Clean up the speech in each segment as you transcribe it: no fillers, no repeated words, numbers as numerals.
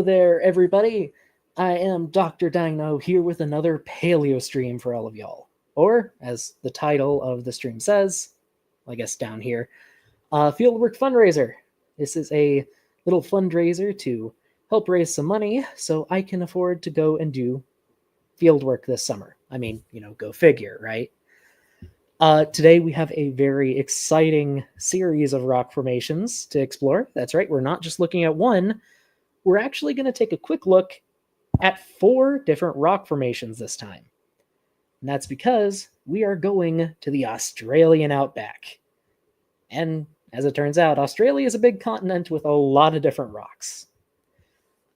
Hello there, everybody. I am Dr. Dino here with another paleo stream for all of y'all. Or, as the title of the stream says, I guess down here, Fieldwork Fundraiser. This is a little fundraiser to help raise some money so I can afford to go and do fieldwork this summer. I mean, go figure, right? Today we have a very exciting series of rock formations to explore. That's right, we're not just looking at one. We're actually going to take a quick look at 4 different rock formations this time. And that's because we are going to the Australian outback. And as it turns out, Australia is a big continent with a lot of different rocks.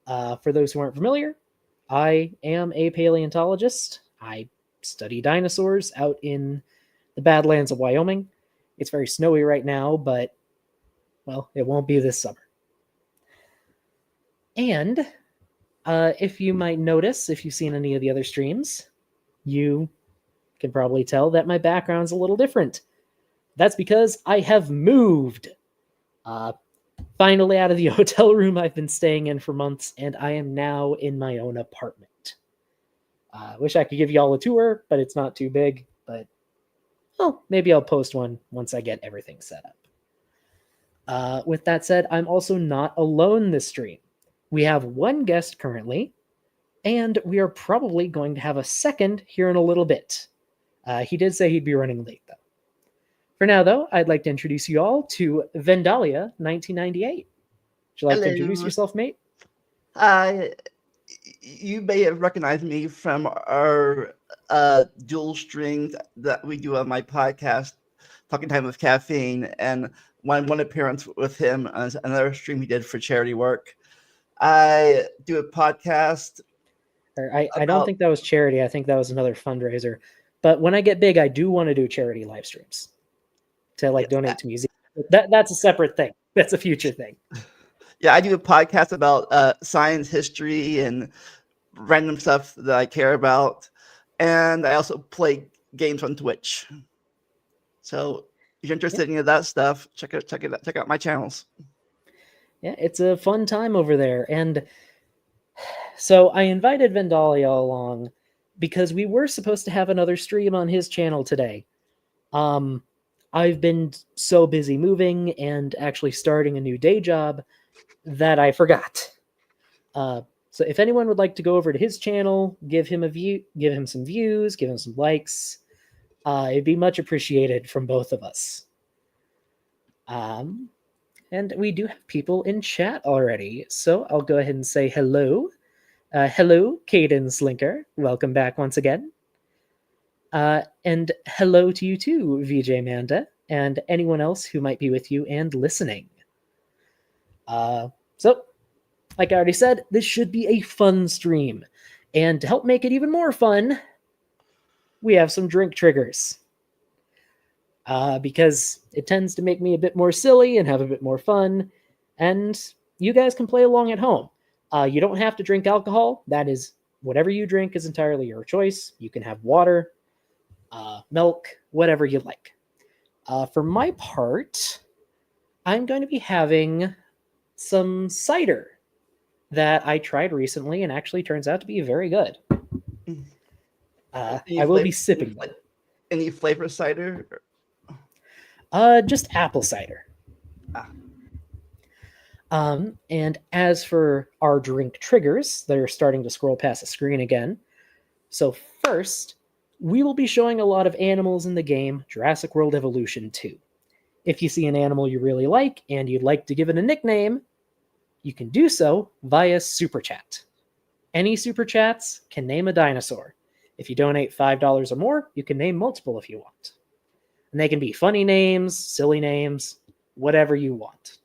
For those who aren't familiar, I am a paleontologist. I study dinosaurs out in the Badlands of Wyoming. It's very snowy right now, but, well, it won't be this summer. And if you might notice, if you've seen any of the other streams, you can probably tell that my background's a little different. That's because I have moved. Finally out of the hotel room I've been staying in for months, and I am now in my own apartment. Wish I could give you all a tour, but it's not too big. But, well, maybe I'll post one once I get everything set up. With that said, I'm also not alone this stream. We have one guest currently, and we are probably going to have a second here in a little bit. He did say he'd be running late, though. For now, though, I'd like to introduce you all to Vendalia 1998. Would you like to introduce yourself, mate? You may have recognized me from our dual streams that we do on my podcast, Talking Time with Caffeine, and one appearance with him on another stream he did for charity work. I do a podcast. I don't think that was charity. I think that was another fundraiser. But when I get big, I do want to do charity live streams to donate to museums. That's a separate thing. That's a future thing. Yeah, I do a podcast about science, history, and random stuff that I care about. And I also play games on Twitch. So if you're interested in any of that stuff, check out my channels. Yeah, it's a fun time over there. And so I invited Vendalia along because we were supposed to have another stream on his channel today. I've been so busy moving and actually starting a new day job that I forgot. So if anyone would like to go over to his channel, give him some views, give him some likes, it'd be much appreciated from both of us. And we do have people in chat already, so I'll go ahead and say hello. Hello, Caden Slinker. Welcome back once again. And hello to you too, VJ Manda, and anyone else who might be with you and listening. So, like I already said, this should be a fun stream. And to help make it even more fun, we have some drink triggers. Because it tends to make me a bit more silly and have a bit more fun. And you guys can play along at home. You don't have to drink alcohol. That is, whatever you drink is entirely your choice. You can have water, milk, whatever you like. For my part, I'm going to be having some cider that I tried recently and actually turns out to be very good. I will be sipping them. Any flavor cider? Just apple cider. And as for our drink triggers, they're starting to scroll past the screen again. So first, we will be showing a lot of animals in the game Jurassic World Evolution 2. If you see an animal you really like and you'd like to give it a nickname, you can do so via Super Chat. Any Super Chats can name a dinosaur. If you donate $5 or more, you can name multiple if you want. And they can be funny names, silly names, whatever you want.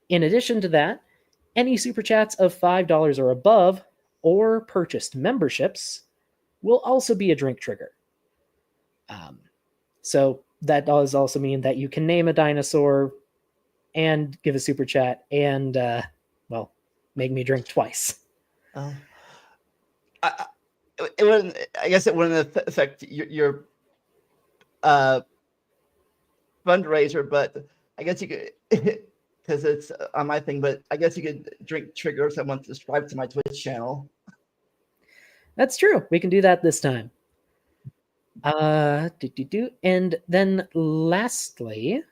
In addition to that, any Super Chats of $5 or above, or purchased memberships, will also be a drink trigger. So that does also mean that you can name a dinosaur and give a Super Chat and, make me drink twice. I guess it wouldn't affect your fundraiser, but I guess you could because it's on my thing. But I guess you could drink trigger someone to subscribe to my Twitch channel. That's true. We can do that this time. And then lastly,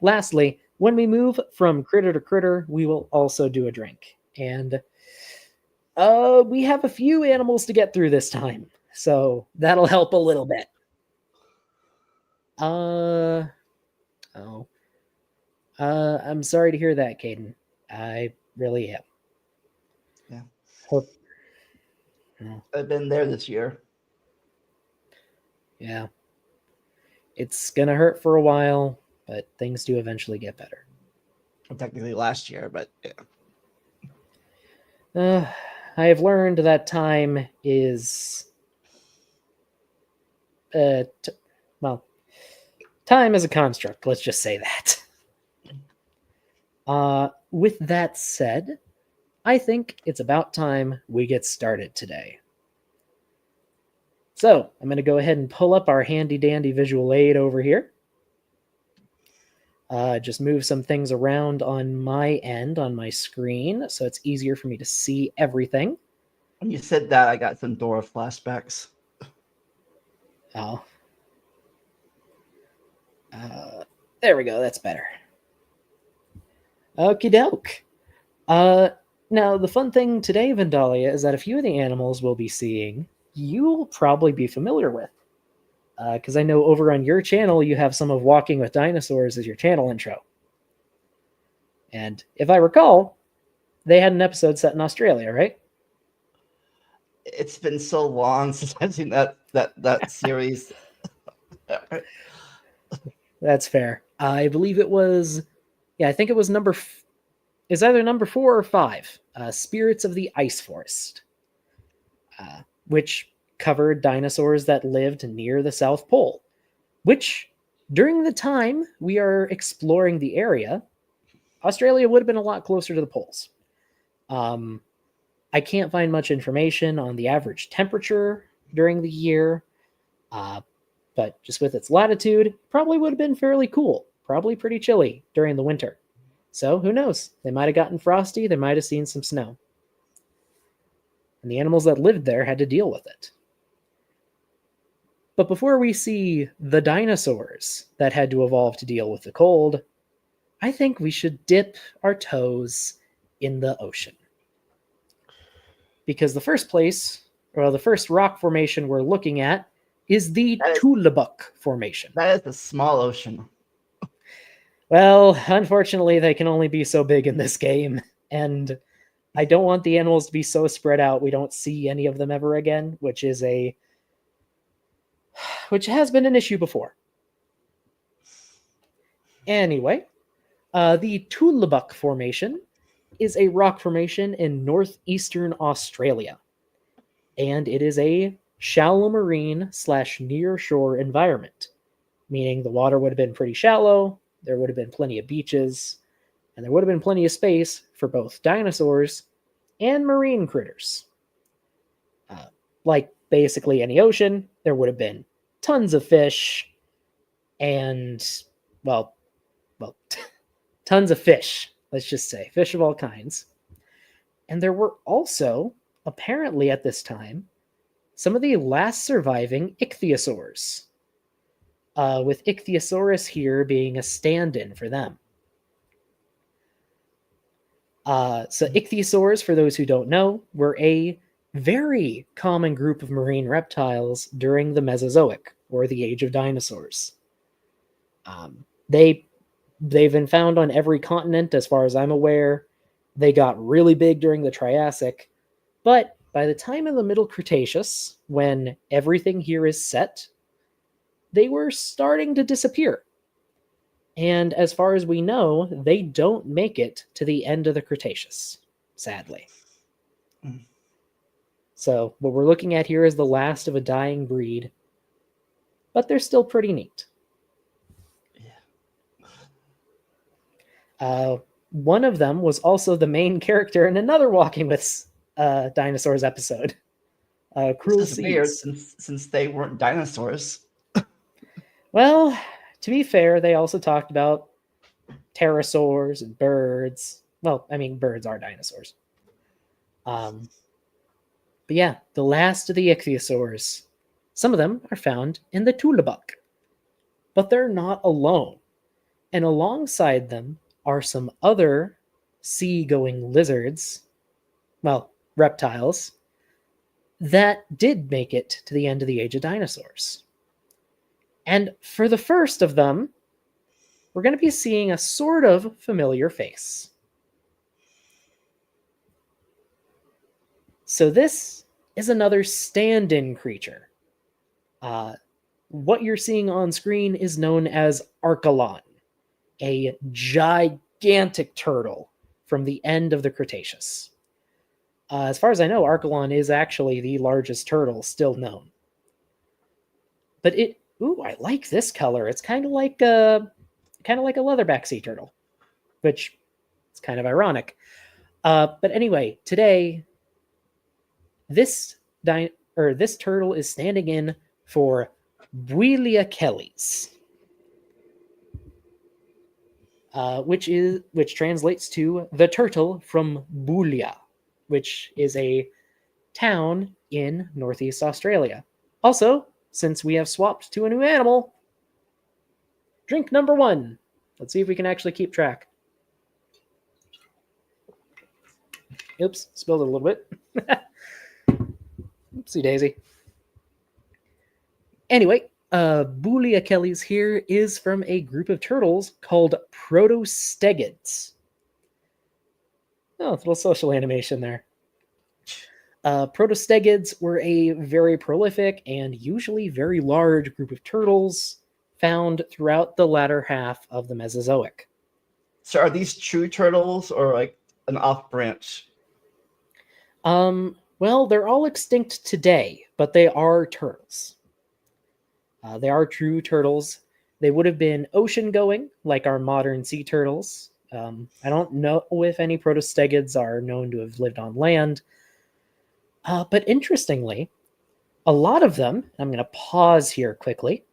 lastly, when we move from critter to critter, we will also do a drink. And we have a few animals to get through this time, so that'll help a little bit. I'm sorry to hear that, Caden. I really am. Yeah. Hope. I've been there this year. Yeah. It's gonna hurt for a while, but things do eventually get better. Well, technically last year, but yeah. I have learned that time is time is a construct, let's just say that. With that said, I think it's about time we get started today. So I'm going to go ahead and pull up our handy dandy visual aid over here. Just move some things around on my end on my screen so it's easier for me to see everything. When you said that, I got some Dora flashbacks. Oh. There we go. That's better. Okie doke. Now, the fun thing today, Vandalia, is that a few of the animals we'll be seeing, you'll probably be familiar with. Because I know over on your channel, you have some of Walking with Dinosaurs as your channel intro. And if I recall, they had an episode set in Australia, right? It's been so long since I've seen that series. That's fair. I believe it was, I think it was it's either number 4 or 5, Spirits of the Ice Forest, which covered dinosaurs that lived near the South Pole, which during the time we are exploring the area, Australia would have been a lot closer to the poles. I can't find much information on the average temperature during the year, but just with its latitude, probably would have been fairly cool, probably pretty chilly during the winter. So who knows? They might have gotten frosty, they might have seen some snow. And the animals that lived there had to deal with it. But before we see the dinosaurs that had to evolve to deal with the cold, I think we should dip our toes in the ocean. Because the first rock formation we're looking at is the Tulabuk Formation. That is a small ocean. Well, unfortunately, they can only be so big in this game, and I don't want the animals to be so spread out we don't see any of them ever again, which has been an issue before. Anyway, the Tulabuk Formation is a rock formation in northeastern Australia, and it is a shallow marine / near shore environment, meaning the water would have been pretty shallow, there would have been plenty of beaches, and there would have been plenty of space for both dinosaurs and marine critters. Like basically any ocean, there would have been tons of fish and, tons of fish, let's just say, fish of all kinds. And there were also, apparently at this time, some of the last surviving ichthyosaurs, with Ichthyosaurus here being a stand-in for them. So ichthyosaurs, for those who don't know, were a very common group of marine reptiles during the Mesozoic, or the Age of Dinosaurs. They've been found on every continent, as far as I'm aware. They got really big during the Triassic, but by the time of the Middle Cretaceous, when everything here is set, they were starting to disappear. And as far as we know, they don't make it to the end of the Cretaceous, sadly. So what we're looking at here is the last of a dying breed, but they're still pretty neat. One of them was also the main character in another Walking with Dinosaurs episode. Cruel This is weird, Seeds. since they weren't dinosaurs. Well, to be fair, they also talked about pterosaurs and birds. Well, I mean, birds are dinosaurs. But yeah, the last of the ichthyosaurs. Some of them are found in the Tulabuk, but they're not alone. And alongside them are some other sea-going lizards, well, reptiles, that did make it to the end of the age of dinosaurs. And for the first of them, we're going to be seeing a sort of familiar face. So this is another stand-in creature. What you're seeing on screen is known as Archelon, a gigantic turtle from the end of the Cretaceous. As far as I know, Archelon is actually the largest turtle still known. But I like this color. It's kind of like a leatherback sea turtle, which is kind of ironic. But anyway, today this turtle is standing in for Builia Kellys, which translates to the turtle from Boulia, which is a town in Northeast Australia. Also, since we have swapped to a new animal, drink number 1. Let's see if we can actually keep track. Oops, spilled it a little bit. Oopsie daisy. Anyway, Boulia Kellys here is from a group of turtles called Protostegids. Oh, a little social animation there. Protostegids were a very prolific and usually very large group of turtles found throughout the latter half of the Mesozoic. So are these true turtles or like an off branch? Well, they're all extinct today, but they are turtles. They are true turtles. They would have been ocean-going, like our modern sea turtles. I don't know if any protostegids are known to have lived on land. But interestingly, a lot of them, I'm going to pause here quickly,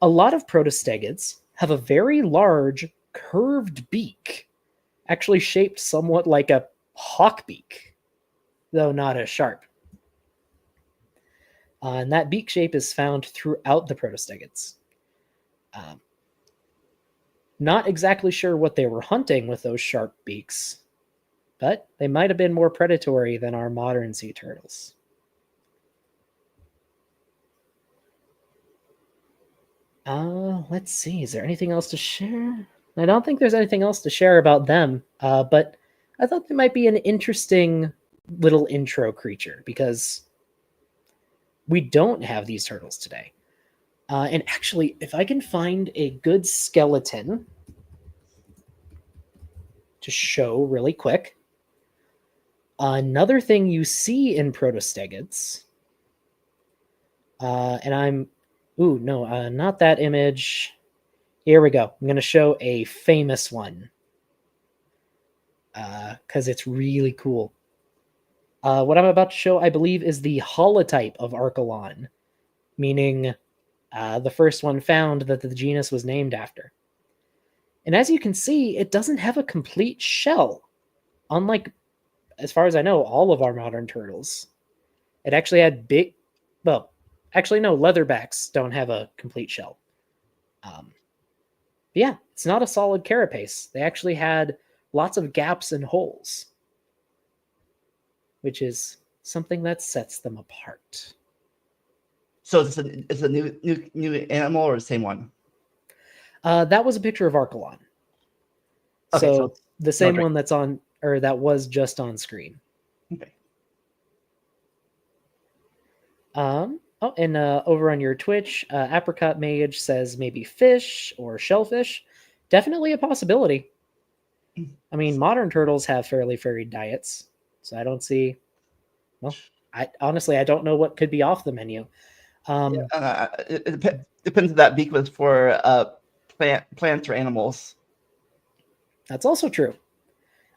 a lot of protostegids have a very large curved beak, actually shaped somewhat like a hawk beak, though not as sharp. And that beak shape is found throughout the protostegids. Not exactly sure what they were hunting with those sharp beaks, but they might have been more predatory than our modern sea turtles. Let's see. Is there anything else to share? I don't think there's anything else to share about them, but I thought they might be an interesting little intro creature because we don't have these turtles today. And actually, if I can find a good skeleton to show really quick, another thing you see in protostegids, not that image. Here we go. I'm going to show a famous one because it's really cool. What I'm about to show, I believe, is the holotype of Archelon, meaning the first one found that the genus was named after. And as you can see, it doesn't have a complete shell, unlike, as far as I know, all of our modern turtles. It actually had leatherbacks don't have a complete shell. Yeah, it's not a solid carapace. They actually had lots of gaps and holes, which is something that sets them apart. So it's a new animal or the same one? That was a picture of Archelon. Okay, so the same one that's on, or that was just on screen. Okay. And over on your Twitch, Apricot Mage says maybe fish or shellfish. Definitely a possibility. I mean, modern turtles have fairly varied diets, so I don't see. Well, I don't know what could be off the menu. It depends if that beak was for plants or animals. That's also true.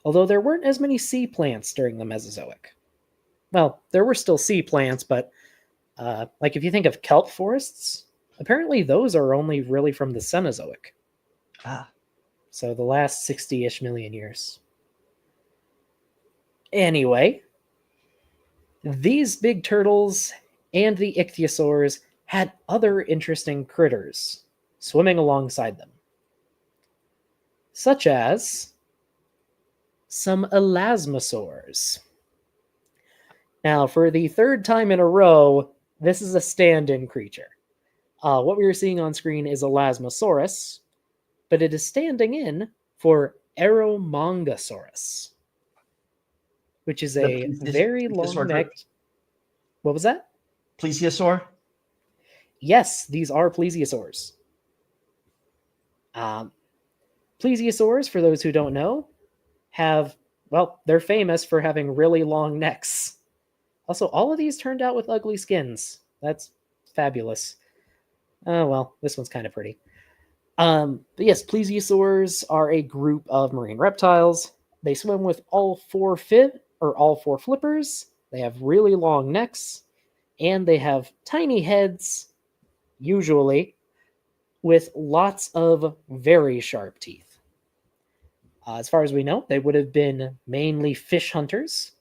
Although there weren't as many sea plants during the Mesozoic. Well, there were still sea plants, but like if you think of kelp forests, apparently those are only really from the Cenozoic. So the last 60-ish million years. Anyway, these big turtles and the ichthyosaurs had other interesting critters swimming alongside them, such as some elasmosaurs. Now, for the third time in a row, this is a stand-in creature. What we are seeing on screen is Elasmosaurus, but it is standing in for Aeromongosaurus, which is a very long-necked... What was that? Plesiosaur? Yes, these are plesiosaurs. Plesiosaurs, for those who don't know, they're famous for having really long necks. Also, all of these turned out with ugly skins. That's fabulous. Oh, well, this one's kind of pretty. But yes, plesiosaurs are a group of marine reptiles. They swim with all four flippers. They have really long necks, and they have tiny heads, usually, with lots of very sharp teeth. As far as we know, they would have been mainly fish hunters.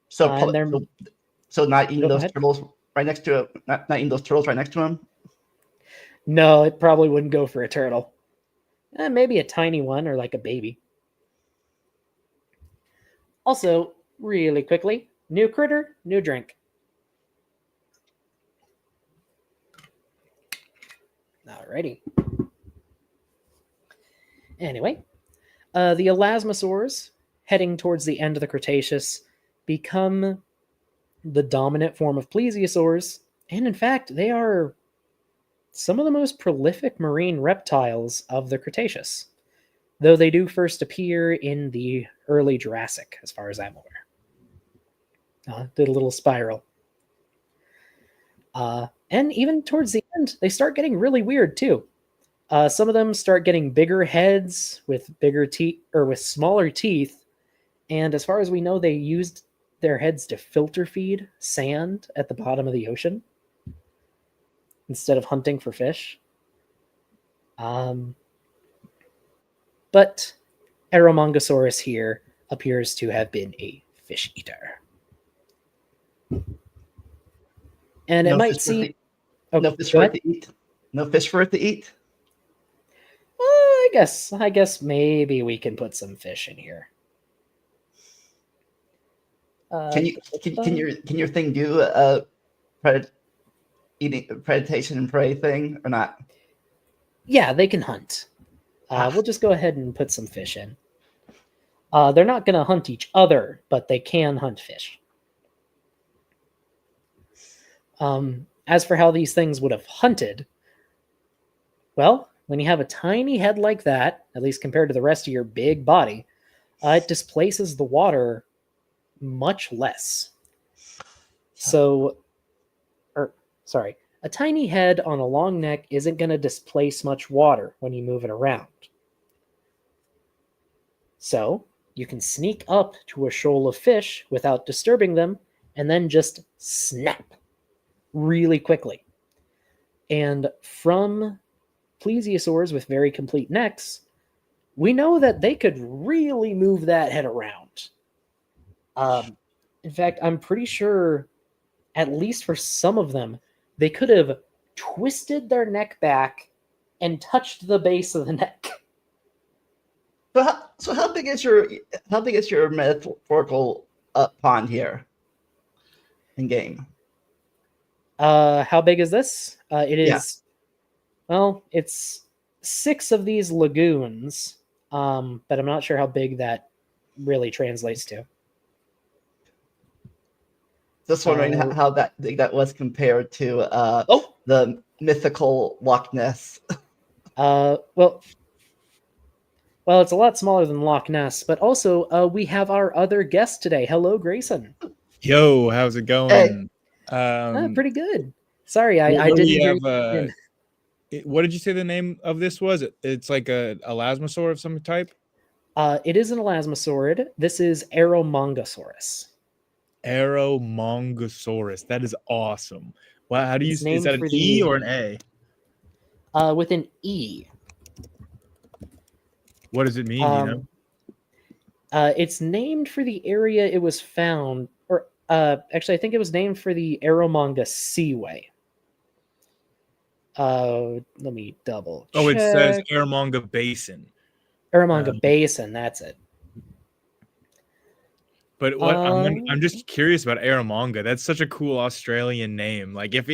So not eating those turtles right next to it. Not eating those turtles right next to him. No, it probably wouldn't go for a turtle. Maybe a tiny one or like a baby. Also, really quickly, new critter, new drink. Alrighty. Anyway, the elasmosaurs, heading towards the end of the Cretaceous, become the dominant form of plesiosaurs, and in fact, they are some of the most prolific marine reptiles of the Cretaceous, though they do first appear in the early Jurassic, as far as I'm aware. Did a little spiral. And even towards the end, they start getting really weird too. Some of them start getting bigger heads with bigger teeth or with smaller teeth, and as far as we know, they used their heads to filter feed sand at the bottom of the ocean instead of hunting for fish. But Aeromongosaurus here appears to have been a fish eater. And it might seem... No fish for it to eat? No fish for it to eat? I guess maybe we can put some fish in here. Can your thing do predation and prey thing or not? Yeah, they can hunt. We'll just go ahead and put some fish in. They're not going to hunt each other, but they can hunt fish. As for how these things would have hunted, well, when you have a tiny head like that, at least compared to the rest of your big body, it displaces the water much less. A tiny head on a long neck isn't going to displace much water when you move it around. So you can sneak up to a shoal of fish without disturbing them and then just snap really quickly. And from plesiosaurs with very complete necks, we know that they could really move that head around. In fact, I'm pretty sure, at least for some of them, they could have twisted their neck back and touched the base of the neck. So how big is your metaphorical pond here in game? How big is this? It is. Yeah. Well, it's 6 of these lagoons, but I'm not sure how big that really translates to. Just wondering how big that was compared to the mythical Loch Ness. Well, it's a lot smaller than Loch Ness, but also we have our other guest today. Hello, Grayson. Yo, how's it going? Hey. Pretty good. Sorry, I didn't hear you. What did you say the name of this was? It's like a elasmosaur of some type? It is an elasmosaurid. This is Aeromongosaurus. Aeromongosaurus. That is awesome. Wow, how do you say? Is that an E or an A? With an E. What does it mean? Do you know? It's named for the area it was found, or actually, I think it was named for the Eromanga Seaway. Let me double check. Oh, it says Eromanga Basin. Eromanga Basin, that's it. But what I'm just curious about Eromanga. That's such a cool Australian name. Like if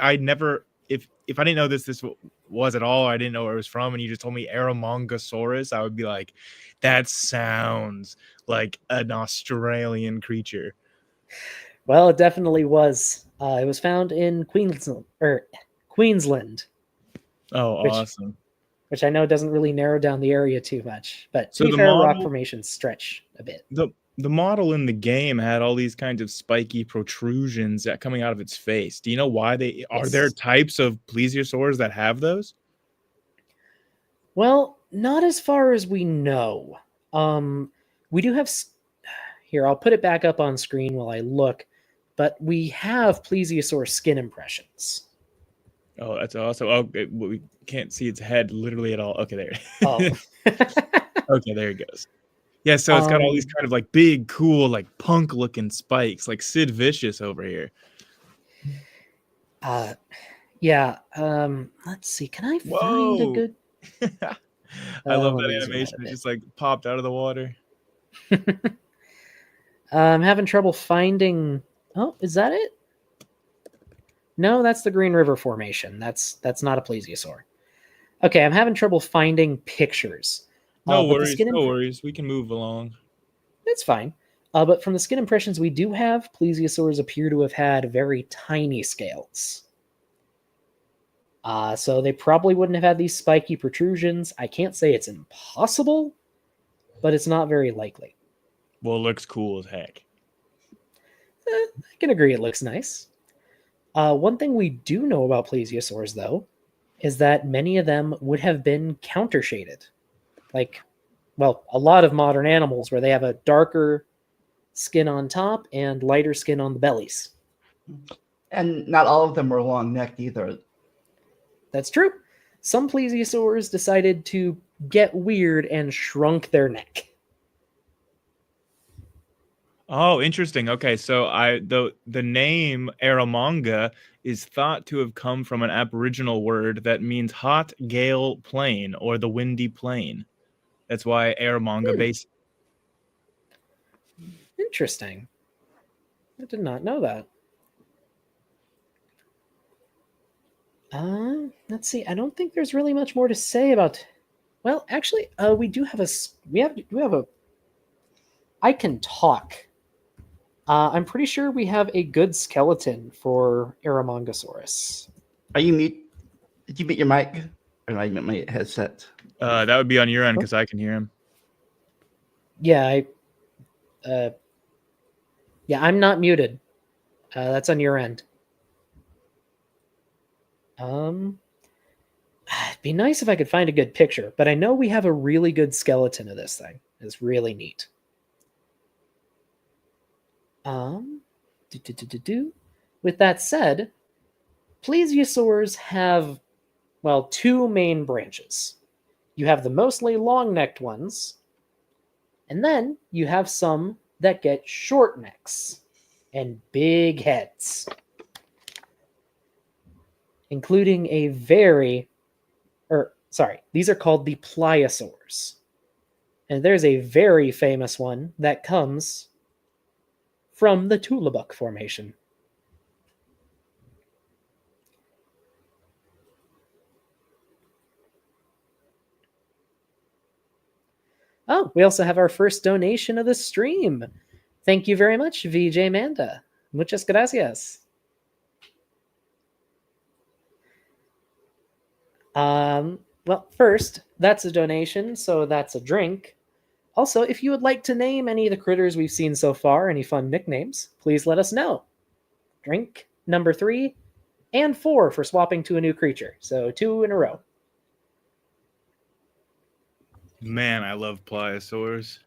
I never if I didn't know this was at all, I didn't know where it was from, and you just told me Eromongosaurus, I would be like, that sounds like an Australian creature. Well, it definitely was. It was found in Queensland. Oh, awesome. Which I know doesn't really narrow down the area too much, but to be fair, rock formations stretch a bit. The model in the game had all these kinds of spiky protrusions coming out of its face. Do you know why they are there types of plesiosaurs that have those? Well, not as far as we know. We do have here, I'll put it back up on screen while I look, but we have plesiosaur skin impressions. Oh, that's awesome. Oh, we can't see its head literally at all. Okay, there. Oh. Okay, there it goes. Yeah, so it's got all these kind of like big, cool, like punk looking spikes, like Sid Vicious over here. Yeah. Let's see. Can I find a good? I love that animation. It just like popped out of the water. I'm having trouble finding. Oh, is that it? No, that's the Green River Formation. That's not a plesiosaur. Okay, I'm having trouble finding pictures. No worries. We can move along. It's fine. But from the skin impressions we do have, plesiosaurs appear to have had very tiny scales. So they probably wouldn't have had these spiky protrusions. I can't say it's impossible, but it's not very likely. Well, it looks cool as heck. I can agree it looks nice. One thing we do know about plesiosaurs, though, is that many of them would have been countershaded. Like, well, a lot of modern animals where they have a darker skin on top and lighter skin on the bellies. And not all of them were long-necked either. That's true. Some plesiosaurs decided to get weird and shrunk their neck. Oh, interesting. Okay, so the name Eromanga is thought to have come from an Aboriginal word that means hot gale plain or the windy plain. That's why Eromanga Basin. Interesting. I did not know that. Let's see. I don't think there's really much more to say about. Well, actually, we do have a. I can talk. I'm pretty sure we have a good skeleton for Eromongosaurus. Are you mute? Did you mute your mic? Or I mute my headset? That would be on your end because I can hear him. Yeah, I'm not muted. That's on your end. It'd be nice if I could find a good picture, but I know we have a really good skeleton of this thing. It's really neat. With that said, plesiosaurs have, well, two main branches. You have the mostly long-necked ones, and then you have some that get short necks and big heads, including these are called the pliosaurs. And there's a very famous one that comes from the Tulabuk Formation. Oh, we also have our first donation of the stream. Thank you very much, VJ Manda. Muchas gracias. Well, first, that's a donation, so that's a drink. Also, if you would like to name any of the critters we've seen so far, any fun nicknames, please let us know. Drink number 3 and 4 for swapping to a new creature. So 2 in a row. Man, I love pliosaurs.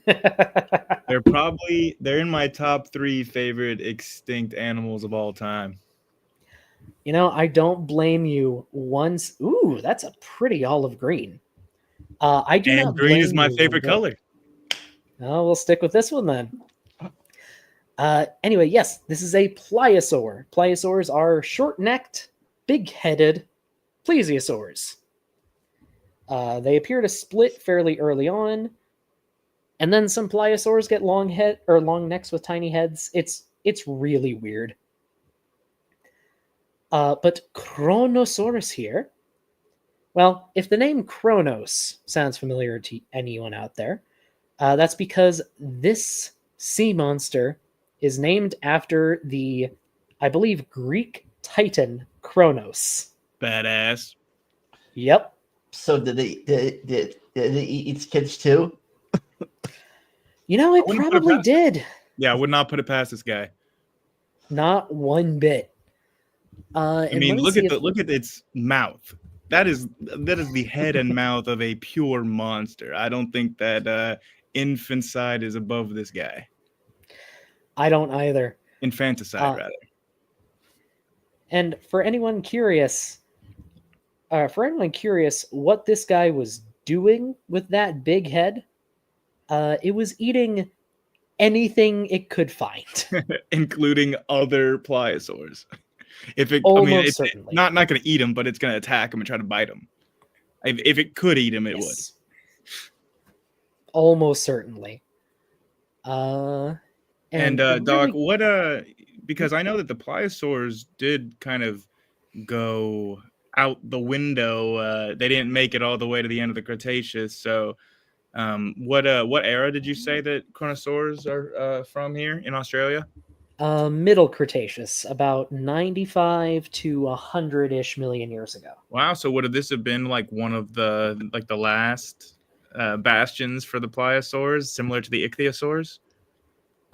They're in my top 3 favorite extinct animals of all time. You know, I don't blame you once. Ooh, that's a pretty olive green. I do And not green is blame my you one favorite bit. color. Oh, we'll stick with this one then. Anyway, yes, this is a pliosaur. Pliosaurs are short-necked, big-headed plesiosaurs. They appear to split fairly early on, and then some pliosaurs get long necks with tiny heads. It's really weird. But Kronosaurus here. Well, if the name Kronos sounds familiar to anyone out there, that's because this sea monster is named after the, I believe, Greek titan Kronos. Badass. Yep. So did they eat its kids too? You know, it wouldn't put it probably past him. did. Yeah, I would not put it past this guy. Not one bit. I mean, look at its mouth. That is the head and mouth of a pure monster. I don't think that infanticide is above this guy. I don't either. Infanticide, rather. And for anyone curious what this guy was doing with that big head, it was eating anything it could find. Including other pliosaurs. Almost certainly. Not going to eat him, but it's going to attack him and try to bite him. If it could eat him, it would. Almost certainly. And Doc, what because I know that the pliosaurs did kind of go out the window. They didn't make it all the way to the end of the Cretaceous. So, what era did you say that Kronosaurs are from here in Australia? Middle Cretaceous, about 95 to 100-ish million years ago. Wow. So would this have been like one of the last bastions for the pliosaurs, similar to the ichthyosaurs?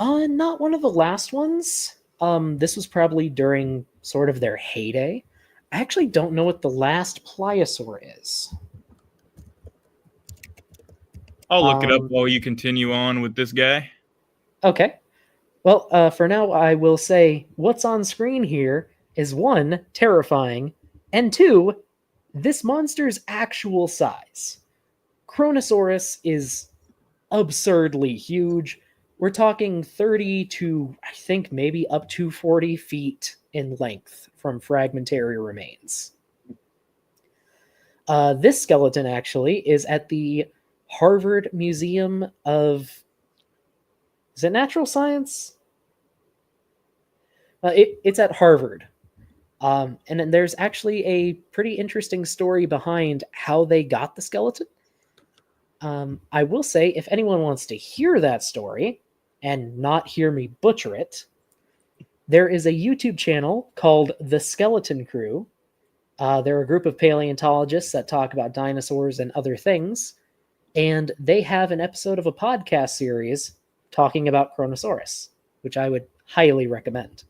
Not one of the last ones. This was probably during sort of their heyday. I actually don't know what the last pliosaur is. I'll look it up while you continue on with this guy. Okay. Well, for now, I will say what's on screen here is 1, terrifying, and 2, this monster's actual size. Kronosaurus is absurdly huge. We're talking 30 to, I think, maybe up to 40 feet in length from fragmentary remains. This skeleton, actually, is at the Harvard Museum of... Is it natural science? It's at Harvard. And then there's actually a pretty interesting story behind how they got the skeleton. I will say, if anyone wants to hear that story and not hear me butcher it, there is a YouTube channel called The Skeleton Crew. They're a group of paleontologists that talk about dinosaurs and other things. And they have an episode of a podcast series talking about Kronosaurus, which I would highly recommend.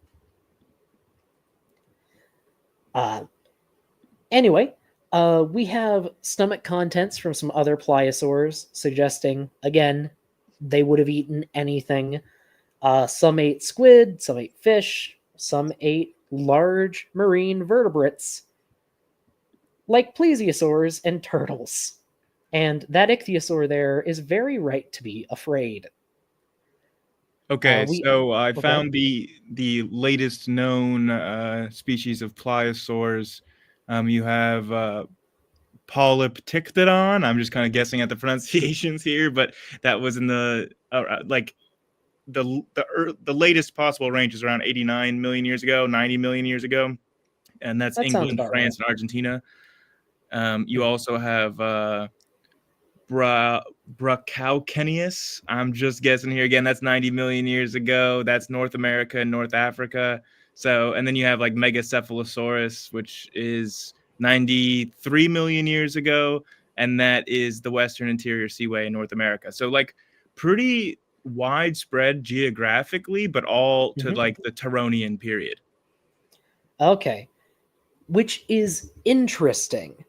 Anyway, we have stomach contents from some other pliosaurs suggesting, again, they would have eaten anything. Some ate squid, some ate fish, some ate large marine vertebrates like plesiosaurs and turtles. And that ichthyosaur there is very right to be afraid. Okay, so I found the latest known species of pliosaurs. You have Polyptyctodon. I'm just kind of guessing at the pronunciations here, but that was in the the latest possible range is around 89 million years ago, 90 million years ago, and that's England, France, and Argentina. You also have Brachaucenius. I'm just guessing here again. That's 90 million years ago. That's North America and North Africa. So, and then you have like Megacephalosaurus, which is 93 million years ago, and that is the Western Interior Seaway in North America. So, like, pretty widespread geographically, but all to like the Turonian period. Okay, which is interesting.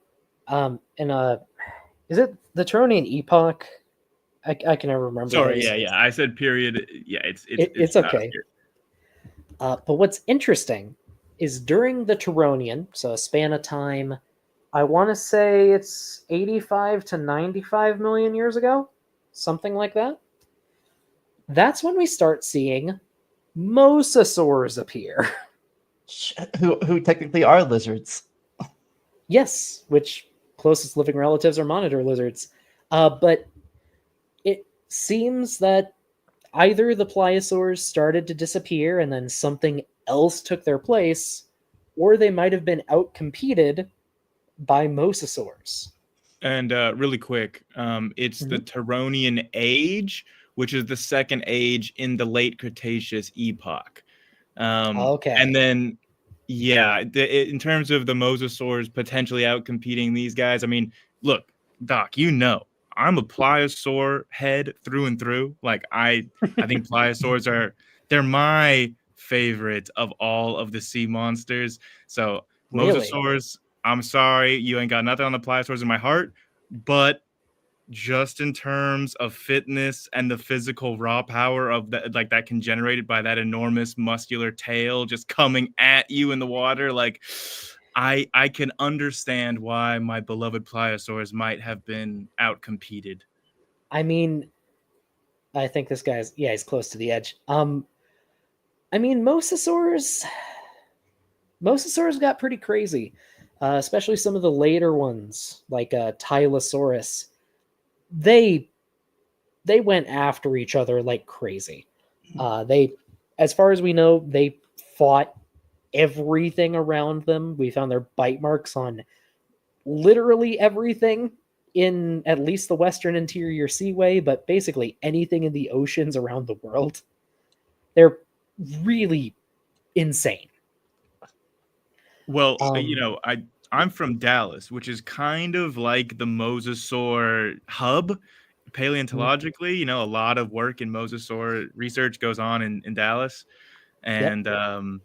Is it the Turonian epoch? I can never remember. Sorry, yeah. I said period. Yeah, it's okay. But what's interesting is during the Turonian, so a span of time I want to say it's 85 to 95 million years ago, something like that. That's when we start seeing mosasaurs appear. Who technically are lizards. Yes, which closest living relatives are monitor lizards. But it seems that either the pliosaurs started to disappear and then something else took their place, or they might have been outcompeted by mosasaurs. And really quick, it's the Mhm. Turonian age, which is the second age in the late Cretaceous epoch. Okay. And then, yeah, in terms of the mosasaurs potentially outcompeting these guys, I mean, look, Doc, I'm a pliosaur head through and through. Like I think pliosaurs they're my favorite of all of the sea monsters. So Really? mosasaurs, I'm sorry, you ain't got nothing on the pliosaurs in my heart, but just in terms of fitness and the physical raw power of that, like that can generated by that enormous muscular tail just coming at you in the water, like I can understand why my beloved pliosaurs might have been outcompeted. I mean, I think this guy's he's close to the edge. I mean, mosasaurs got pretty crazy, especially some of the later ones like Tylosaurus. They they went after each other like crazy. They, as far as we know, they fought everything around them. We found their bite marks on literally everything in at least the Western Interior Seaway, but basically anything in the oceans around the world. They're really insane. Well, Um, I'm from Dallas, which is kind of like the mosasaur hub paleontologically. A lot of work in mosasaur research goes on in Dallas, yep. and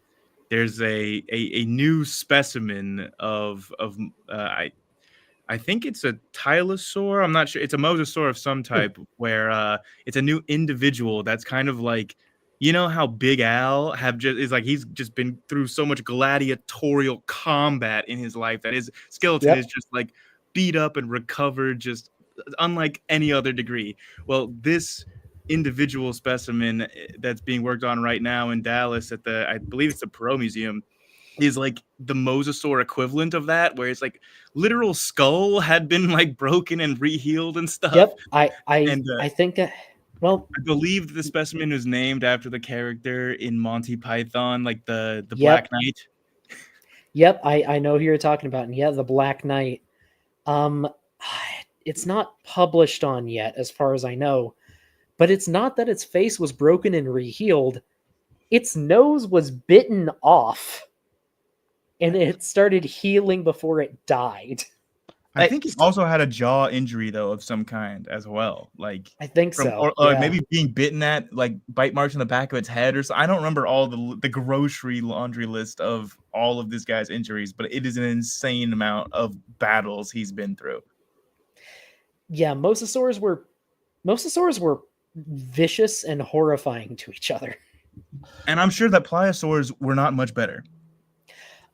there's a new specimen of I think it's a tylosaur. I'm not sure. It's a mosasaur of some Hmm. type where it's a new individual that's kind of like, how Big Al is like he's just been through so much gladiatorial combat in his life that his skeleton is Yep. just like beat up and recovered just unlike any other degree. Well, this individual specimen that's being worked on right now in Dallas at I believe it's the Perot Museum is like the mosasaur equivalent of that, where it's like literal skull had been like broken and rehealed and stuff. Yep. I And I think well, I believe the specimen was named after the character in Monty Python, like the Black yep. Knight. Yep, I know who you're talking about. And yeah, the Black Knight. Um it's not published on yet as far as I know, but it's not that its face was broken and rehealed. Its nose was bitten off and it started healing before it died. I think he also had a jaw injury though of some kind as well, like I think from so. or Yeah. maybe being bitten at like bite marks in the back of its head or so. I don't remember all the grocery laundry list of all of this guy's injuries, but it is an insane amount of battles he's been through. Yeah, mosasaurs were vicious and horrifying to each other. And I'm sure that pliosaurs were not much better.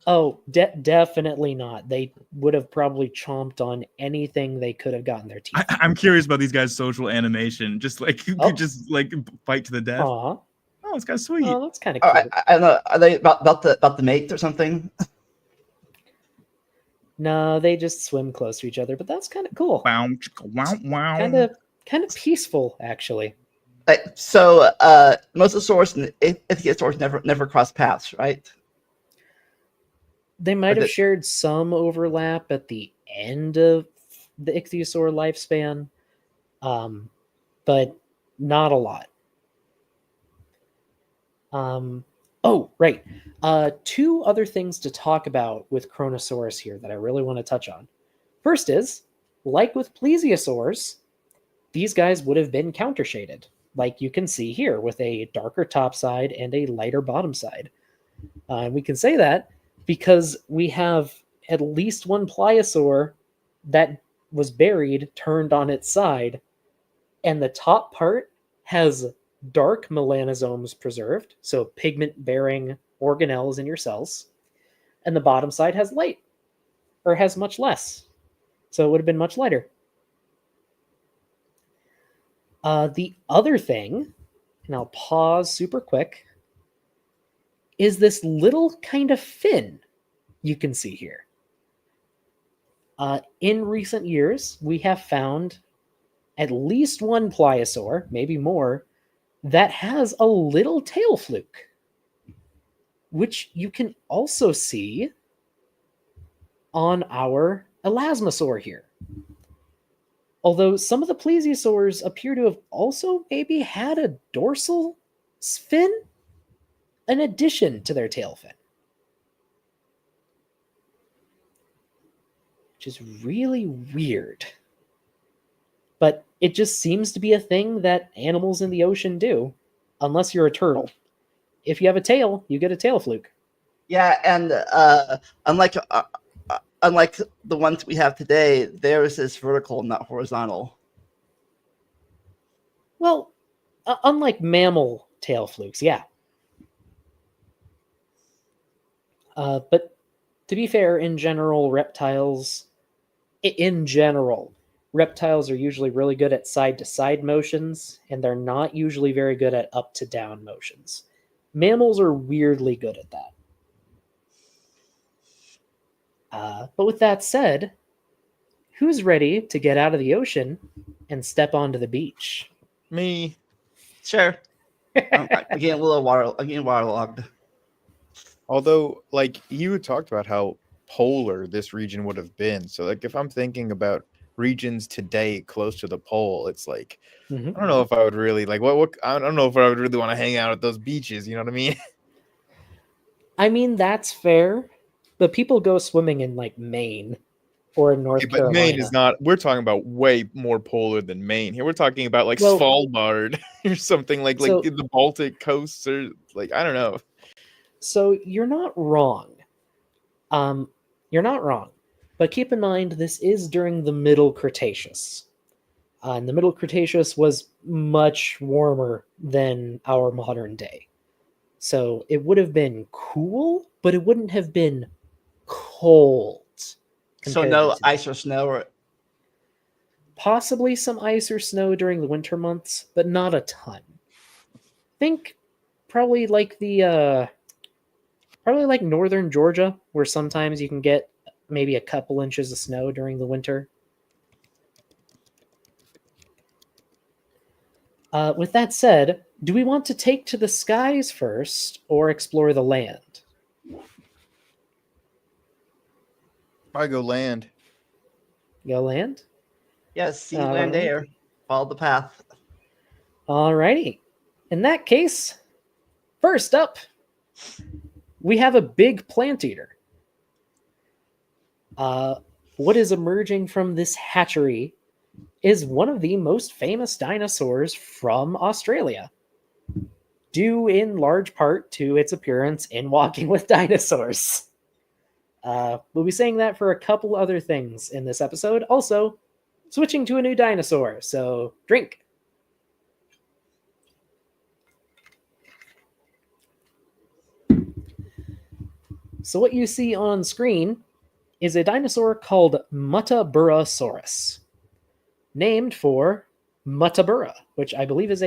Oh, definitely not. They would have probably chomped on anything they could have gotten their teeth. I'm curious about these guys' social animation. Just like you could just like fight to the death. Aw. Oh, it's kind of sweet. Oh, that's kind of Oh, cute. I don't know. Are they about the mate or something? No, they just swim close to each other, but that's kind of cool. Wow, wow, wow. Kind of peaceful, actually. So, mosasaurus and ichthyosaurus never cross paths, right? They might have shared some overlap at the end of the ichthyosaur lifespan, but not a lot. Oh, right. Two other things to talk about with Kronosaurus here that I really want to touch on. First is, like with plesiosaurs, these guys would have been countershaded, like you can see here, with a darker top side and a lighter bottom side. And we can say that because we have at least one pliosaur that was buried turned on its side, and the top part has dark melanosomes preserved, so pigment bearing organelles in your cells, and the bottom side has light. or has much less. So it would have been much lighter. The other thing, and I'll pause super quick, is this little kind of fin you can see here. In recent years, we have found at least one pliosaur, maybe more, that has a little tail fluke, which you can also see on our elasmosaur here. Although some of the plesiosaurs appear to have also maybe had a dorsal fin in addition to their tail fin. Which is really weird. But it just seems to be a thing that animals in the ocean do, unless you're a turtle. If you have a tail, you get a tail fluke. Yeah, and unlike the ones we have today, theirs is vertical, not horizontal. Well, unlike mammal tail flukes, yeah. But to be fair, in general, reptiles are usually really good at side-to-side motions, and they're not usually very good at up-to-down motions. Mammals are weirdly good at that. But with that said, who's ready to get out of the ocean and step onto the beach? Me. Sure. I'm getting a little waterlogged. Although, like, you talked about how polar this region would have been. So, like, if I'm thinking about regions today close to the pole, it's like, I don't know if I would really, like, I don't know if I would really want to hang out at those beaches. You know what I mean? I mean, that's fair, but people go swimming in, like, Maine or North Okay, but Carolina. Maine is not, we're talking about way more polar than Maine here. We're talking about, like, Svalbard or something like the Baltic coasts, or, like, I don't know. So you're not wrong. You're not wrong. But keep in mind, this is during the Middle Cretaceous. And the Middle Cretaceous was much warmer than our modern day. So it would have been cool, but it wouldn't have been cold. So no ice or snow? Or possibly some ice or snow during the winter months, but not a ton. Think probably like probably like northern Georgia, where sometimes you can get maybe a couple inches of snow during the winter. With that said, do we want to take to the skies first or explore the land? I go land. Go land? Yes, sea, land, air. Follow the path. Alrighty. In that case, first up, we have a big plant eater. What is emerging from this hatchery is one of the most famous dinosaurs from Australia, due in large part to its appearance in Walking with Dinosaurs. We'll be saying that for a couple other things in this episode. Also, switching to a new dinosaur, so drink. So what you see on screen is a dinosaur called Muttaburrasaurus, named for Muttaburra, which I believe is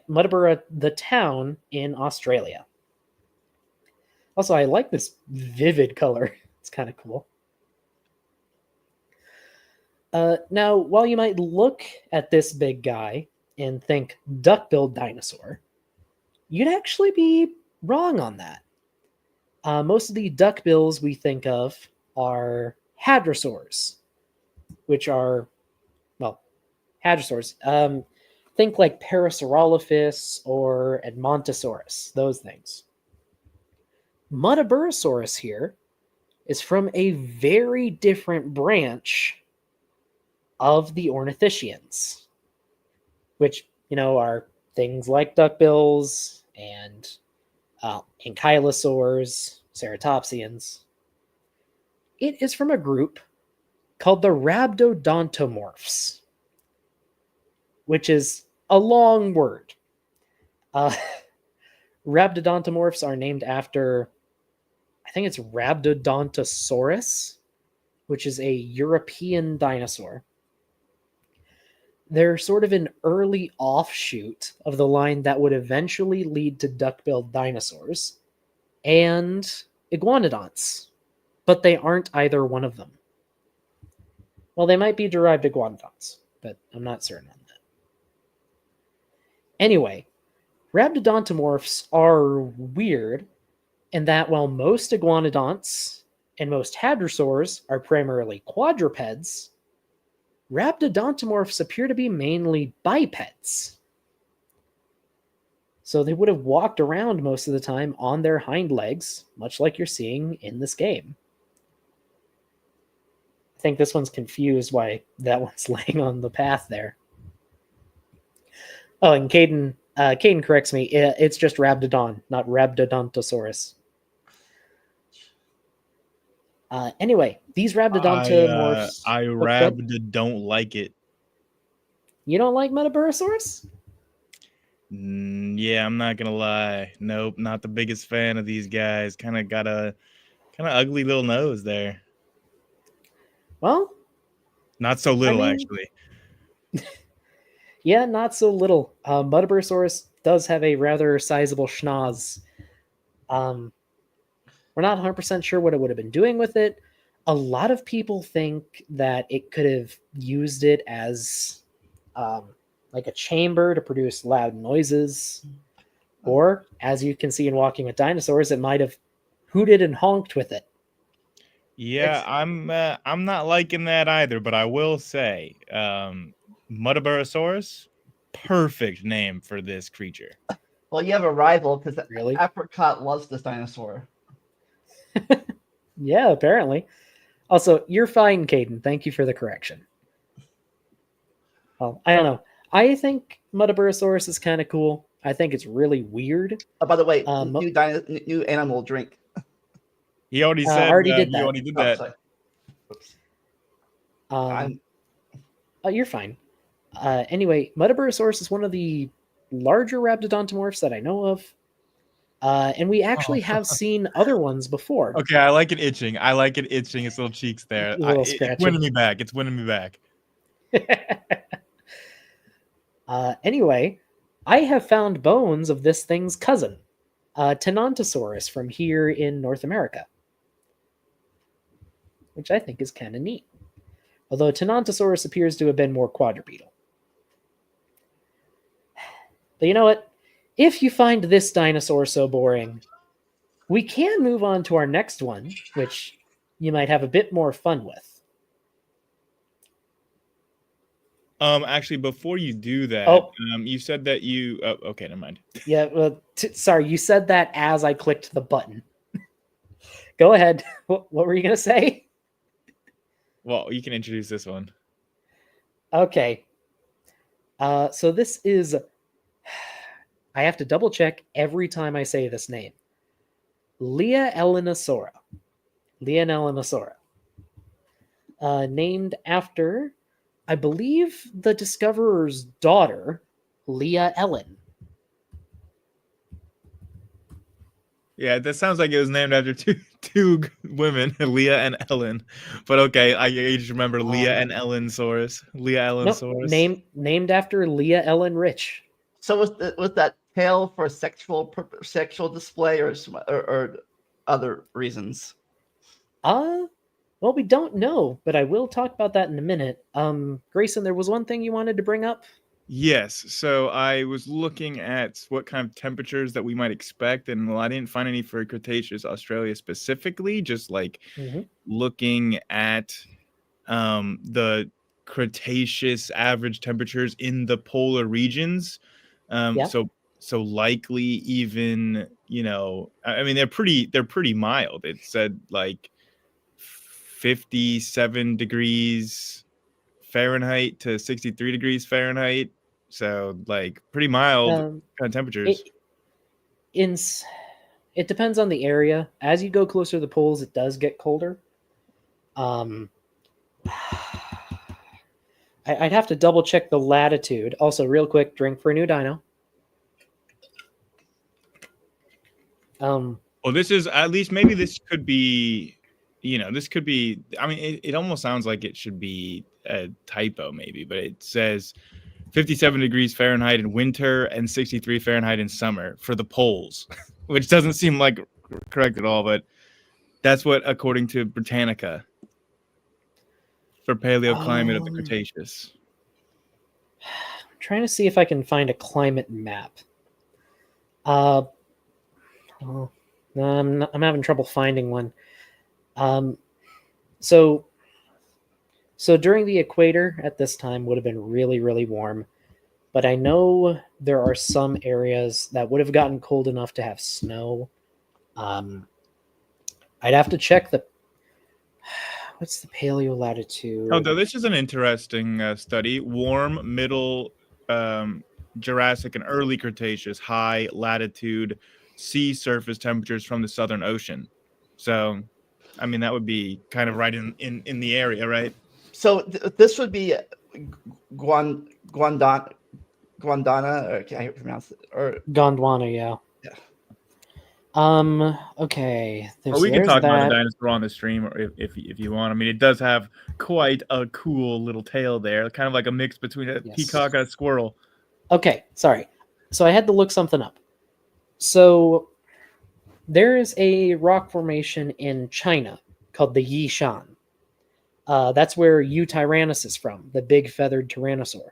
Muttaburra, the town in Australia. Also, I like this vivid color. It's kind of cool. Now, while you might look at this big guy and think duck-billed dinosaur, you'd actually be wrong on that. Most of the duckbills we think of are hadrosaurs, which are, hadrosaurs. Think like Parasaurolophus or Edmontosaurus, those things. Muttaburrasaurus here is from a very different branch of the ornithischians, which, are things like duckbills and ankylosaurs, ceratopsians. It is from a group called the rhabdodontomorphs, which is a long word. Rhabdodontomorphs are named after, I think it's Rhabdodontosaurus, which is a European dinosaur. They're sort of an early offshoot of the line that would eventually lead to duck-billed dinosaurs and iguanodonts, but they aren't either one of them. Well, they might be derived iguanodonts, but I'm not certain on that. Anyway, rhabdodontomorphs are weird in that while most iguanodonts and most hadrosaurs are primarily quadrupeds, rhabdodontomorphs appear to be mainly bipeds. So they would have walked around most of the time on their hind legs, much like you're seeing in this game. I think this one's confused why that one's laying on the path there. Oh, and Caden corrects me. It's just Rhabdodon, not Rhabdodontosaurus. Anyway, these rhabdodontomorphs. I don't like it. You don't like Metaburosaurus? Yeah, I'm not gonna lie. Nope, not the biggest fan of these guys. Kind of got a ugly little nose there. Well, not so little, actually. Yeah, not so little. Metaburosaurus does have a rather sizable schnoz. We're not 100% sure what it would have been doing with it. A lot of people think that it could have used it as like a chamber to produce loud noises. Or, as you can see in Walking with Dinosaurs, it might have hooted and honked with it. Yeah, I'm not liking that either, but I will say, Metaburosaurus, perfect name for this creature. Well, you have a rival because Really? Apricot loves this dinosaur. Yeah, apparently. Also, you're fine, Caden. Thank you for the correction. Well, I don't know. I think Metaburosaurus is kind of cool. I think it's really weird. Oh, by the way, new animal drink. He already said already did that. You already did that. You're fine. Anyway, Metaburosaurus is one of the larger rhabdodontomorphs that I know of. And we actually have seen other ones before. Okay, I like it itching. Its little cheeks there. It's winning me back. Anyway, I have found bones of this thing's cousin, Tenontosaurus, from here in North America, which I think is kind of neat. Although Tenontosaurus appears to have been more quadrupedal. But you know what? If you find this dinosaur so boring, we can move on to our next one, which you might have a bit more fun with. Actually, before you do that, you said that you... Oh, okay, never mind. Yeah, well, sorry, you said that as I clicked the button. Go ahead. What were you going to say? Well, you can introduce this one. Okay. So this is... I have to double check every time I say this name. Leah-Elenosaura. Named after, I believe, the discoverer's daughter, Leah Ellen. Yeah, that sounds like it was named after two women, Leah and Ellen. But okay, I just remember Leah and Ellensaurus. Leah Ellensaurus. Nope, named after Leah Ellen Rich. So was that tail for sexual display or other reasons? Well, we don't know, but I will talk about that in a minute. Grayson, there was one thing you wanted to bring up? Yes. So I was looking at what kind of temperatures that we might expect, and well, I didn't find any for Cretaceous Australia specifically, just like looking at the Cretaceous average temperatures in the polar regions. So likely even, I mean, they're pretty mild. It said like 57 degrees Fahrenheit to 63 degrees Fahrenheit. So like pretty mild kind of temperatures. It depends on the area. As you go closer to the poles, it does get colder. I'd have to double check the latitude. Also, real quick, drink for a new dino. Well, this is at least, maybe this could be this could be, I mean, it almost sounds like it should be a typo maybe, but it says 57 degrees Fahrenheit in winter and 63 Fahrenheit in summer for the poles, which doesn't seem like correct at all, but that's what, according to Britannica, for paleoclimate of the Cretaceous. I'm trying to see if I can find a climate map. Well, no, I'm having trouble finding one. So during the equator at this time would have been really, really warm, but I know there are some areas that would have gotten cold enough to have snow. I'd have to check what's the paleo latitude? Oh, this is an interesting study. Warm, middle, Jurassic, and early Cretaceous, high latitude, sea surface temperatures from the Southern Ocean. So, I mean, that would be kind of right in the area, right? So this would be Gondwana, or can I pronounce it? Or Gondwana, yeah. Yeah. Okay. Or we can talk about the dinosaur on the stream, or if you want. I mean, it does have quite a cool little tail there, kind of like a mix between a peacock and a squirrel. Okay, sorry. So I had to look something up. So there is a rock formation in China called the Yishan. That's where Eutyrannus is from, the big feathered tyrannosaur.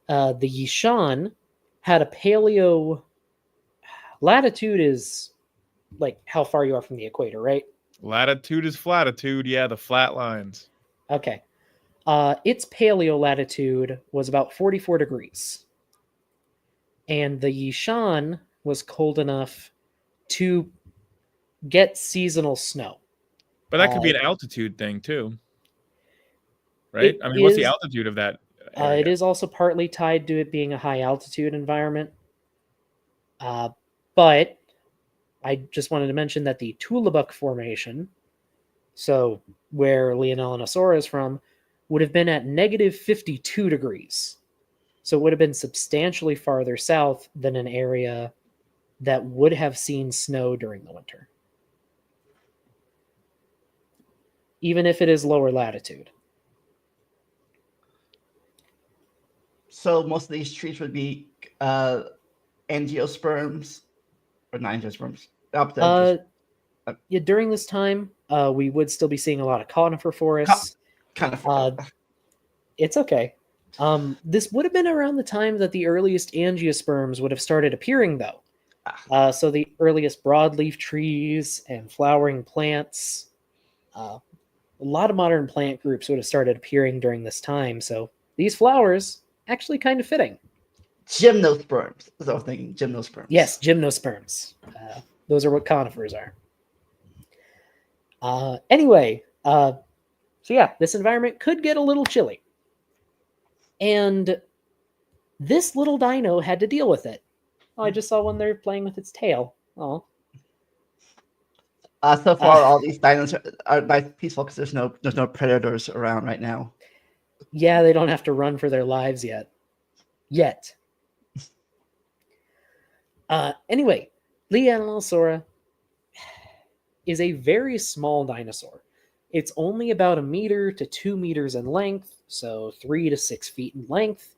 The Yishan had a paleo latitude is like how far you are from the equator, right? Latitude is flatitude, yeah, the flat lines. Okay. Its paleo latitude was about 44 degrees. And the Yishan was cold enough to get seasonal snow. But that could be an altitude thing too, right? I mean, what's the altitude of that area? It is also partly tied to it being a high altitude environment. But I just wanted to mention that the Tulabuk Formation, so where Leonellonosaurus is from, would have been at negative 52 degrees. So it would have been substantially farther south than an area that would have seen snow during the winter, even if it is lower latitude. So most of these trees would be angiosperms or not angiosperms. Yeah, during this time, we would still be seeing a lot of conifer forests. It's okay. This would have been around the time that the earliest angiosperms would have started appearing, though. So the earliest broadleaf trees and flowering plants, a lot of modern plant groups would have started appearing during this time. So these flowers actually kind of fitting. Gymnosperms. That's what I was thinking. Gymnosperms. Yes, gymnosperms. Those are what conifers are. Anyway, so yeah, this environment could get a little chilly. And this little dino had to deal with it. Oh, I just saw one there playing with its tail. Oh. So far, all these dinos are nice, peaceful because there's no predators around right now. Yeah, they don't have to run for their lives yet. Anyway, Leonellosaura is a very small dinosaur. It's only about 1 meter to 2 meters in length, so 3 to 6 feet in length.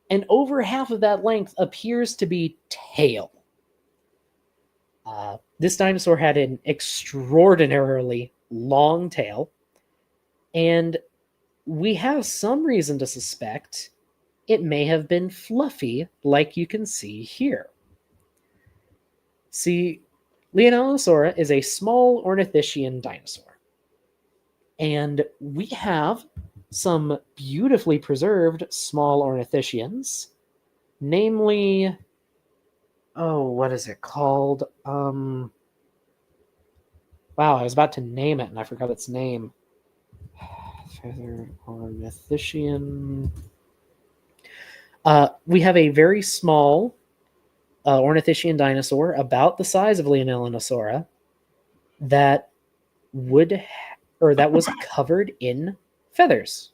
And over half of that length appears to be tail. This dinosaur had an extraordinarily long tail, and we have some reason to suspect it may have been fluffy, like you can see here. See, Leonellosaura is a small ornithischian dinosaur, and we have some beautifully preserved small ornithischians, namely, what is it called? Wow, I was about to name it and I forgot its name. Feather ornithischian. We have a very small ornithischian dinosaur about the size of Leonellonosaura that was covered in feathers.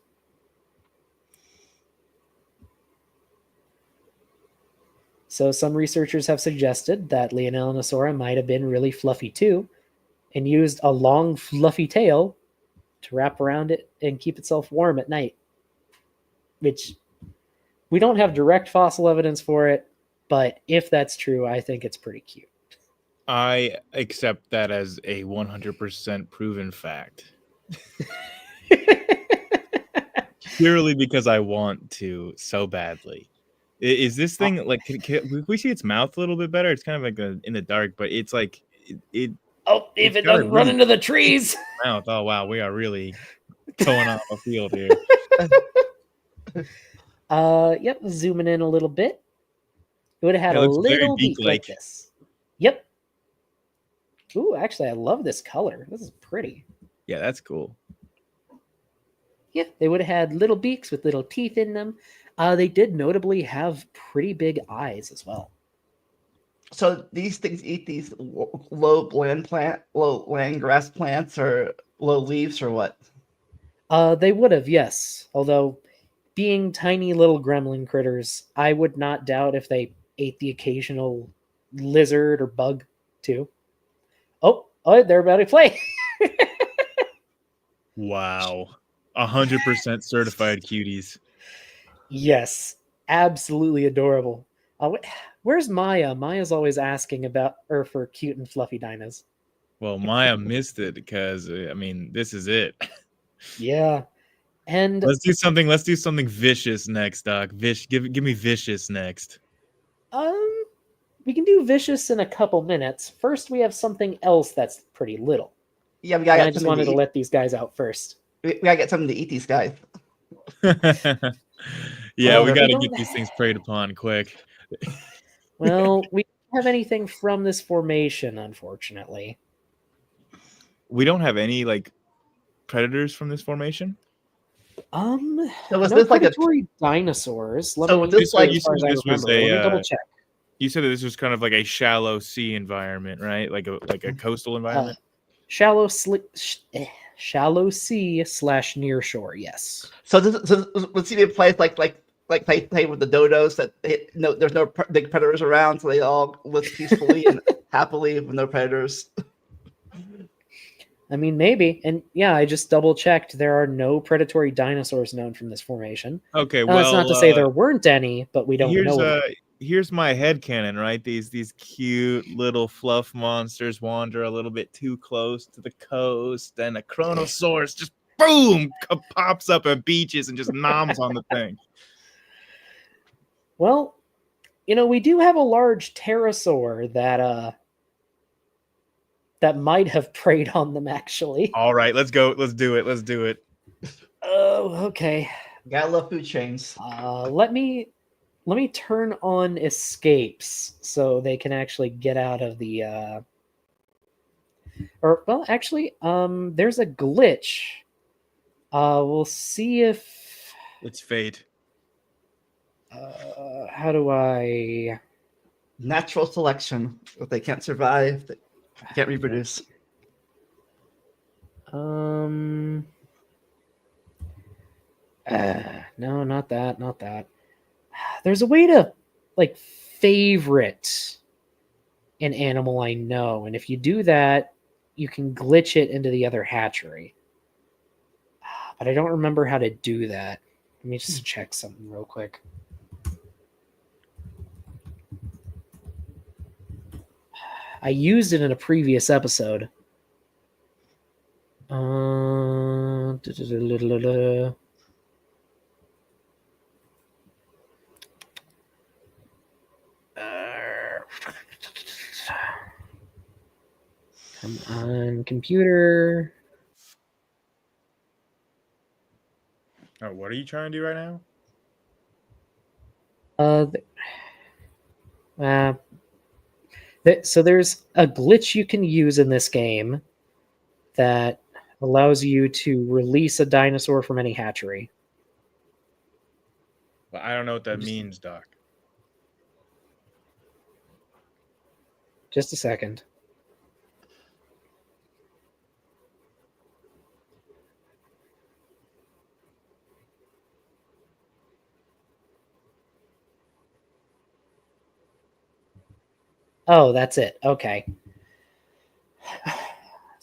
So some researchers have suggested that Leonellonosaura might have been really fluffy too, and used a long, fluffy tail to wrap around it and keep itself warm at night. Which we don't have direct fossil evidence for it, but if that's true, I think it's pretty cute. I accept that as a 100% proven fact. Purely because I want to so badly. Is this thing like? Can we see its mouth a little bit better? It's kind of like in the dark, but it's like it. Oh, if it's it got a doesn't run really into the trees. mouth. Oh wow, we are really going off a field here. Yep, zooming in a little bit. It would have had It a looks very little beak like beak-like. this. Yep. Ooh, actually, I love this color. This is pretty. Yeah, that's cool. Yeah, they would have had little beaks with little teeth in them. They did notably have pretty big eyes as well. So these things eat these low land grass plants or low leaves or what? They would have, yes. Although, being tiny little gremlin critters, I would not doubt if they ate the occasional lizard or bug too. Oh, they're about to play. Wow, 100% certified cuties. Yes, absolutely adorable. Where's Maya? Maya's always asking about her for cute and fluffy dinos. Well, Maya missed it because I mean, this is it. Yeah, and Let's do something. Let's do something vicious next, Doc. Give me vicious next. we can do vicious in a couple minutes. First, we have something else that's pretty little. Yeah, And I just wanted to let these guys out first. We gotta get something to eat these guys. Yeah, Well, we we got to don't- get these things preyed upon quick. Well, we don't have anything from this formation, unfortunately. We don't have any like predators from this formation. So No was this like a predatory dinosaurs. Let So me, was this like- You said as I this was remember. Let me a. double check. You said that this was kind of like a shallow sea environment, right? Like a coastal environment. Shallow sea / near shore. Yes. so let's see a place like play with the dodos that there's no big predators around, so they all live peacefully and happily with no predators. I mean, maybe. And yeah, I just double checked. There are no predatory dinosaurs known from this formation. Okay, Now, that's not to say there weren't any, but we don't know. Here's my headcanon, right? These cute little fluff monsters wander a little bit too close to the coast, and a Chronosaurus just boom pops up at beaches and just noms on the thing. Well, we do have a large pterosaur that might have preyed on them, actually. All right, let's go. Let's do it. Oh, okay. Gotta love food chains. Let me turn on escapes so they can actually get out of the there's a glitch. We'll see if It's fate. how do I Natural selection. If they can't survive, they can't reproduce. no, not that. There's a way to like favorite an animal I know, and if you do that, you can glitch it into the other hatchery. But I don't remember how to do that. Let me just check something real quick. I used it in a previous episode. Come on, computer. Oh, what are you trying to do right now? So there's a glitch you can use in this game that allows you to release a dinosaur from any hatchery. Well, I don't know what that means, Doc. Just a second. Oh, that's it. Okay.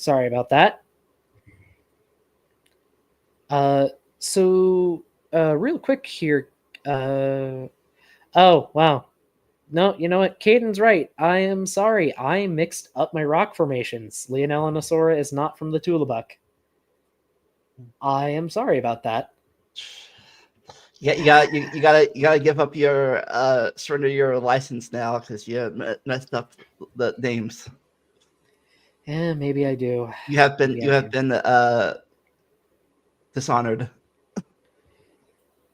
Sorry about that. Real quick here. Oh, wow. No, you know what? Caden's right. I am sorry. I mixed up my rock formations. Leonellonosaura is not from the Tulibuck. I am sorry about that. Yeah, you gotta give up your surrender your license now because you messed up the names. Yeah, maybe I do. You have been Maybe I been dishonored.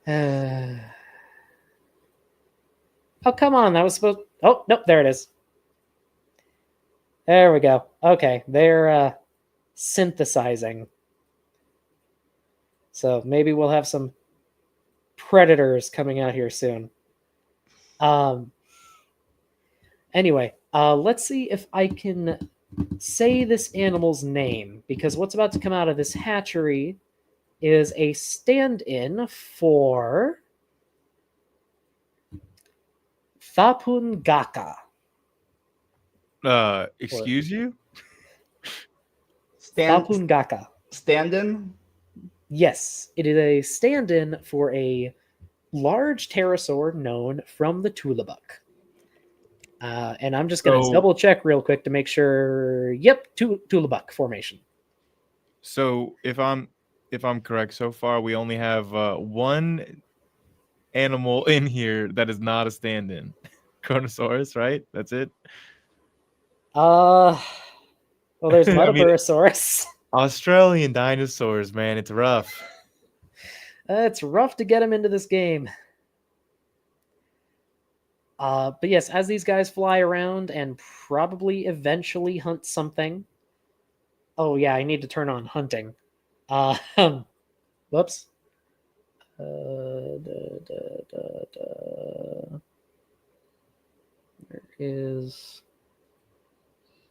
do. Oh, come on. That was supposed... Oh, nope. There it is. There we go. Okay. They're synthesizing. So maybe we'll have some predators coming out here soon. Anyway, let's see if I can say this animal's name, because what's about to come out of this hatchery is a stand-in for Thapungaka. Excuse you? Thapungaka. Stand-in? Yes, it is a stand-in for a large pterosaur known from the Tulibuck. And I'm just going to double check real quick to make sure. Yep, Tulibuck formation. So if I'm correct, so far we only have one animal in here that is not a stand-in. Chronosaurus, right? That's it. Well, there's I mean, Metaburosaurus. Australian dinosaurs, man, it's rough. It's rough to get him into this game. But yes, as these guys fly around and probably eventually hunt something. Oh yeah, I need to turn on hunting. Whoops. There is...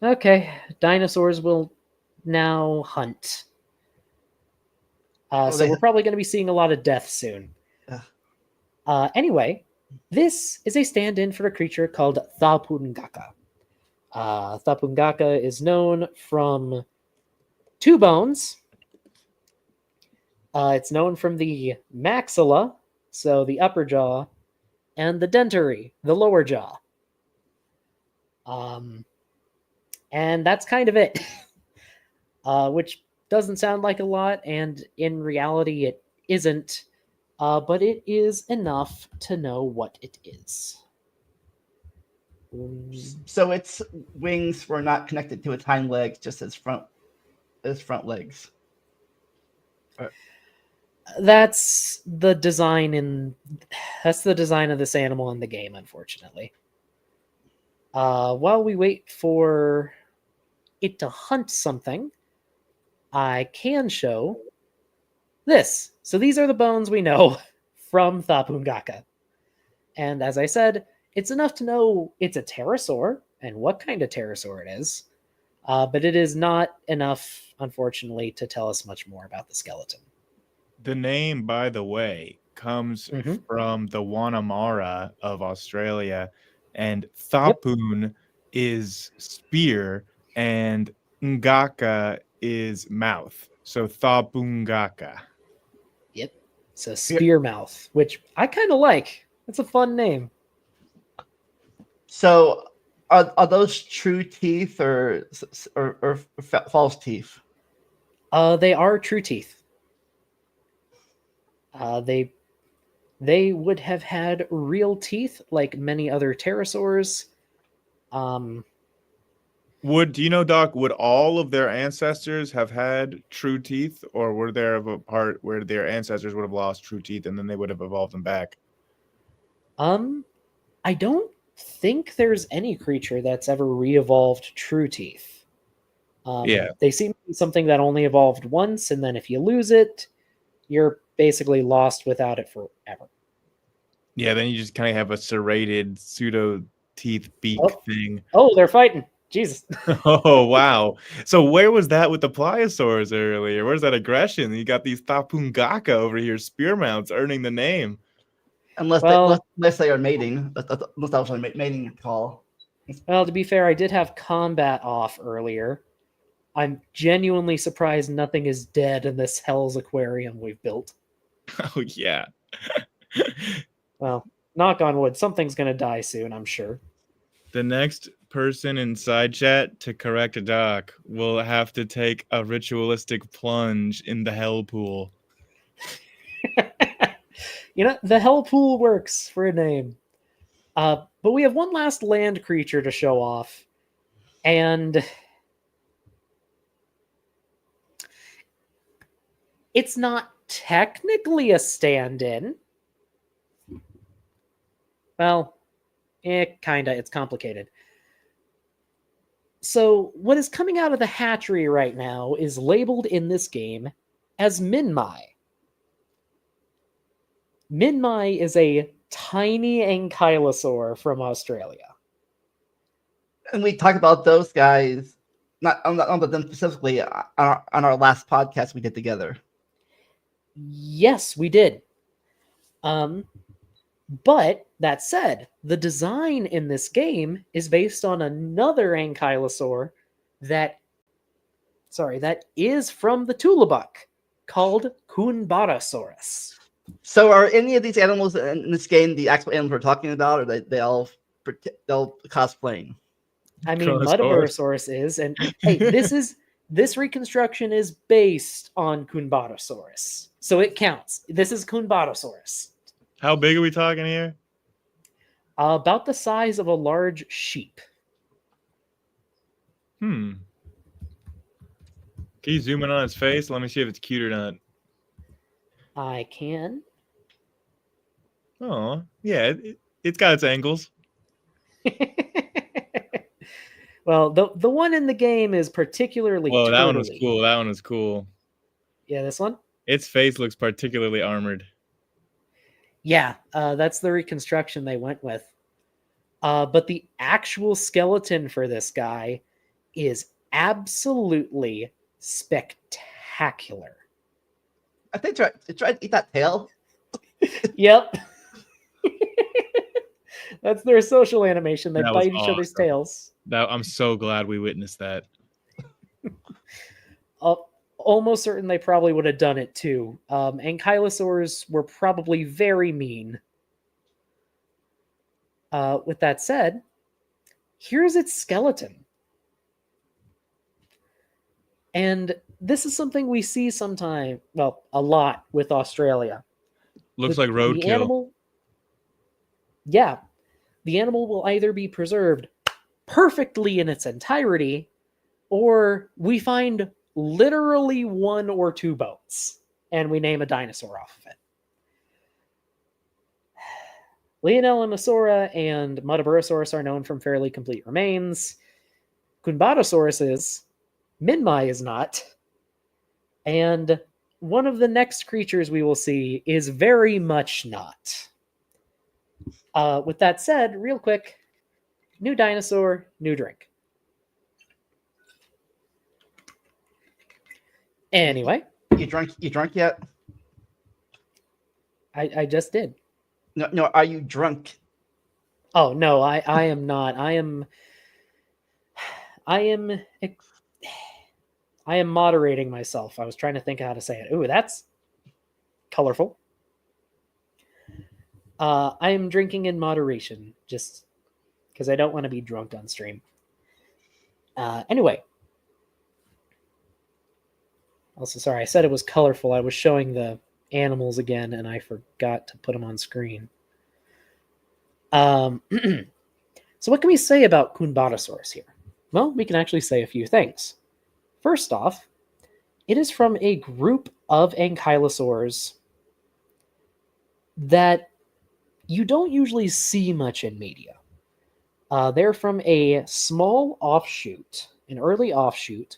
Okay, dinosaurs will now hunt. So we're probably going to be seeing a lot of death soon. Anyway, this is a stand-in for a creature called Thapungaka. Thapungaka is known from two bones. It's known from the maxilla, so the upper jaw, and the dentary, the lower jaw. And that's kind of it. Which doesn't sound like a lot, and in reality it isn't. But it is enough to know what it is. So its wings were not connected to its hind legs, just its front legs. That's the design of this animal in the game, unfortunately. While we wait for it to hunt something, I can show this. So these are the bones we know from Thapungaka. And as I said, it's enough to know it's a pterosaur and what kind of pterosaur it is. But it is not enough, unfortunately, to tell us much more about the skeleton. The name, by the way, comes from the Wanamara of Australia, and Thapun is spear, and Ngaka is mouth. So Thapungaka. Yep. So spear mouth, which I kind of like. It's a fun name. So are those true teeth or false teeth? They are true teeth. They would have had real teeth like many other pterosaurs. Do you know, Doc, would all of their ancestors have had true teeth, or were there a part where their ancestors would have lost true teeth and then they would have evolved them back? I don't think there's any creature that's ever re-evolved true teeth. They seem to be something that only evolved once, and then if you lose it, you're basically lost without it forever. Yeah, then you just kind of have a serrated pseudo teeth beak thing. Oh, they're fighting. Jesus. Oh, wow. So where was that with the pliosaurs earlier? Where's that aggression? You got these Thapungaka over here, spear mounts, earning the name. Unless they are mating. Unless that was a mating call. Well, to be fair, I did have combat off earlier. I'm genuinely surprised nothing is dead in this Hell's Aquarium we've built. Oh yeah. Well, knock on wood, something's going to die soon, I'm sure. The next person in side chat to correct a doc will have to take a ritualistic plunge in the hell pool. The Hell Pool works for a name. But we have one last land creature to show off. And it's not technically a stand-in. Well, kinda. It's complicated. So what is coming out of the hatchery right now is labeled in this game as Minmai. Minmai is a tiny ankylosaur from Australia. And we talked about those guys, not about them specifically, on our last podcast we did together. Yes, we did. But that said, the design in this game is based on another ankylosaur that is from the Tulabuck, called Kunbarasaurus. So are any of these animals in this game the actual animals we're talking about, or they all cosplaying? I mean, Chronosaurus. Muttaburrasaurus is, and hey, this reconstruction is based on Kunbarasaurus, so it counts. This is Kunbarasaurus. How big are we talking here? About the size of a large sheep. Can you zoom in on its face? Let me see if it's cute or not. I can. Oh, yeah, it's got its angles. Well, the one in the game is particularly Whoa, that one was turtly. cool. That one was cool. Yeah, this one? Its face looks particularly armored. Yeah, that's the reconstruction they went with. But the actual skeleton for this guy is absolutely spectacular. I think it tried to eat that tail. Yep. That's their social animation. They That was bite each other's awesome. tails. I'm so glad we witnessed that. Almost certain they probably would have done it too. Ankylosaurs were probably very mean. With that said, here's its skeleton. And this is something we see sometime, well, a lot with Australia. Looks like roadkill. The animal, yeah, the animal will either be preserved perfectly in its entirety, or we find literally one or two bones, and we name a dinosaur off of it. Leonellonosaura and Muttaburrasaurus are known from fairly complete remains. Kunbarasaurus is. Minmai is not. And one of the next creatures we will see is very much not. With that said, real quick, new dinosaur, new drink. Anyway. You drunk yet? I just did. No, are you drunk? Oh no, I am not. I am moderating myself. I was trying to think of how to say it. Ooh, that's colorful. I am drinking in moderation, just because I don't want to be drunk on stream. Anyway. Also, sorry, I said it was colorful. I was showing the animals again, and I forgot to put them on screen. So what can we say about Kunbarasaurus here? Well, we can actually say a few things. First off, it is from a group of ankylosaurs that you don't usually see much in media. They're from a small offshoot, an early offshoot,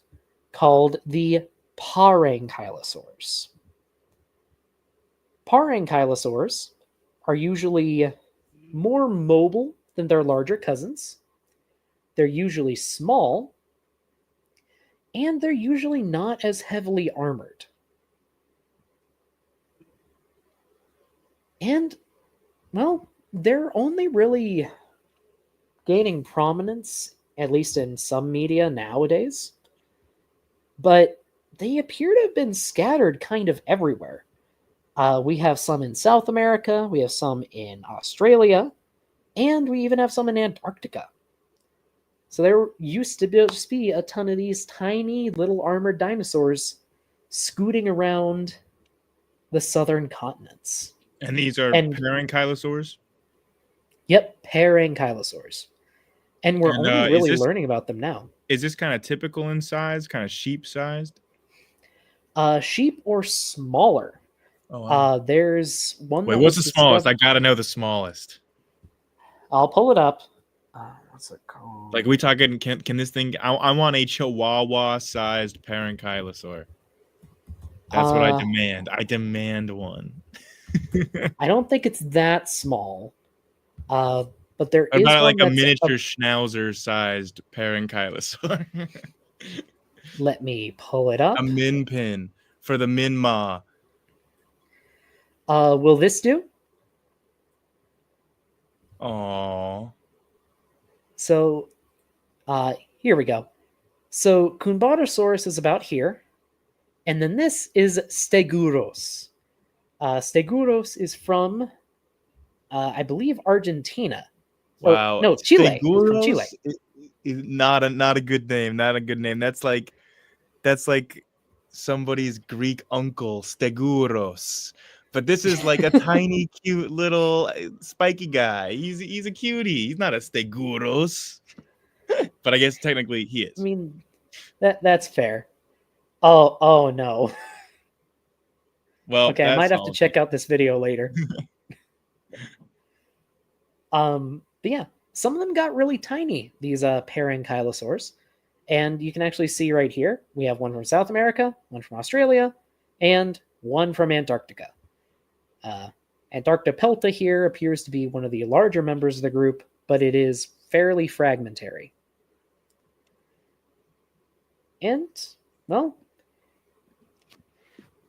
called the Parankylosaurs. Parankylosaurs are usually more mobile than their larger cousins. They're usually small, and they're usually not as heavily armored. And, well, they're only really gaining prominence, at least in some media nowadays, but they appear to have been scattered kind of everywhere. We have some in South America, we have some in Australia, and we even have some in Antarctica. So there used to just be a ton of these tiny little armored dinosaurs scooting around the southern continents. And these are And parankylosaurs? yep, parankylosaurs. And we're And only really learning about them now. Is this kind of typical in size, kind of sheep-sized? Sheep or smaller. Oh, wow. There's one. Wait, what's the smallest? I gotta know the smallest. I'll pull it up. What's it called? Like, we talking? Can this thing? I want a Chihuahua-sized parankylosaur. That's what I demand. I demand one. I don't think it's that small. But there is about one like a that's miniature schnauzer-sized parankylosaur. Let me pull it up. A min pin for the min ma. Will this do? Aww. So, here we go. So, Kunbatosaurus is about here. And then this is Steguros. Steguros is from, I believe, Argentina. Wow. Or, no, Chile. Steguros From Chile. Is not a good name. Not a good name. That's like somebody's Greek uncle, Steguros. But this is like a tiny, cute little spiky guy. He's a cutie. He's not a Steguros. But I guess technically he is. I mean, that's fair. Oh no. Well, okay, I might have to check out this video later. But yeah, some of them got really tiny, these parankylosaurs. And you can actually see right here, we have one from South America, one from Australia, and one from Antarctica. Antarctopelta here appears to be one of the larger members of the group, but it is fairly fragmentary. And, well,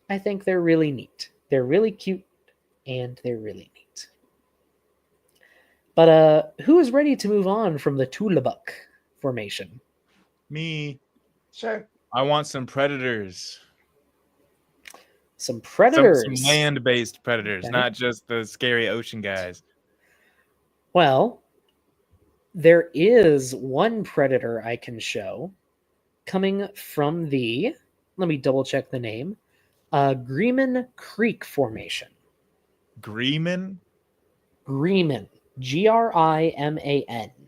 I think they're really neat. They're really cute, and they're really neat. But who is ready to move on from the Tulabuk formation? Me. Sure. I want some predators. Some predators. Some land-based predators, Okay. not just the scary ocean guys. Well, there is one predator I can show coming from the, let me double check the name, Grieman Creek Formation. Grieman? Grieman. Griman.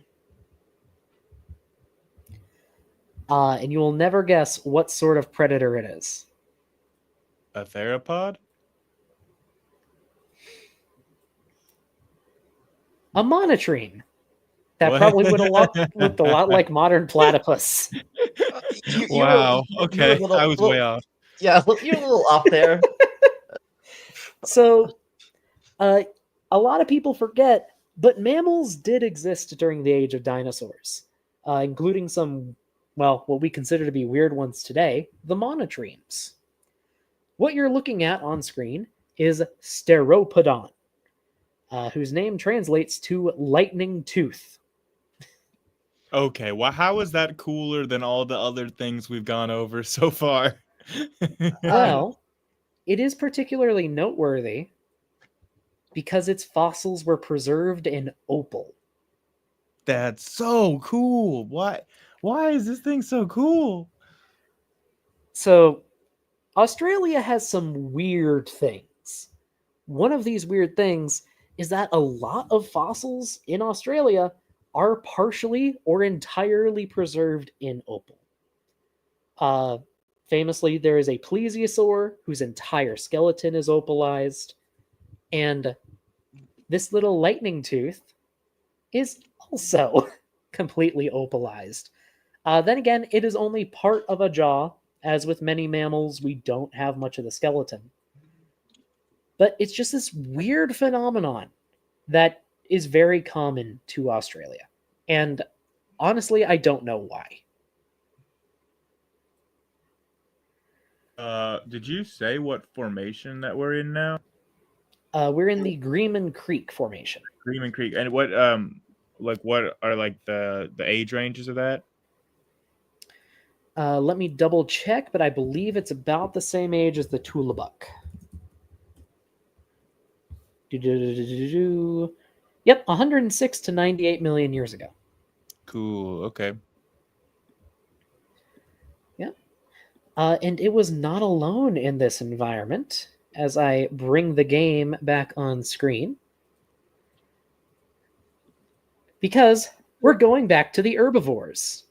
And you will never guess what sort of predator it is. A theropod? A monotreme. That What? probably would have looked a lot like modern platypus. Wow. Okay. I was way off. Yeah, you're a little off there. So, a lot of people forget, but mammals did exist during the age of dinosaurs, including some, well, what we consider to be weird ones today, the monotremes. What you're looking at on screen is Steropodon, whose name translates to lightning tooth. Okay, well, how is that cooler than all the other things we've gone over so far? Well, it is particularly noteworthy because its fossils were preserved in opal. That's so cool. Why is this thing so cool? So, Australia has some weird things. One of these weird things is that a lot of fossils in Australia are partially or entirely preserved in opal. Famously, there is a plesiosaur whose entire skeleton is opalized, and this little lightning tooth is also completely opalized. Then again, it is only part of a jaw. As with many mammals, we don't have much of the skeleton. But it's just this weird phenomenon that is very common to Australia. And honestly, I don't know why. Did you say what formation that we're in now? We're in the Grieman Creek formation. Grieman Creek. And what what are like the age ranges of that? Let me double check, but I believe it's about the same age as the Tulabuck. Yep, 106 to 98 million years ago. Cool. Okay. Yeah. And it was not alone in this environment. As I bring the game back on screen, because we're going back to the herbivores.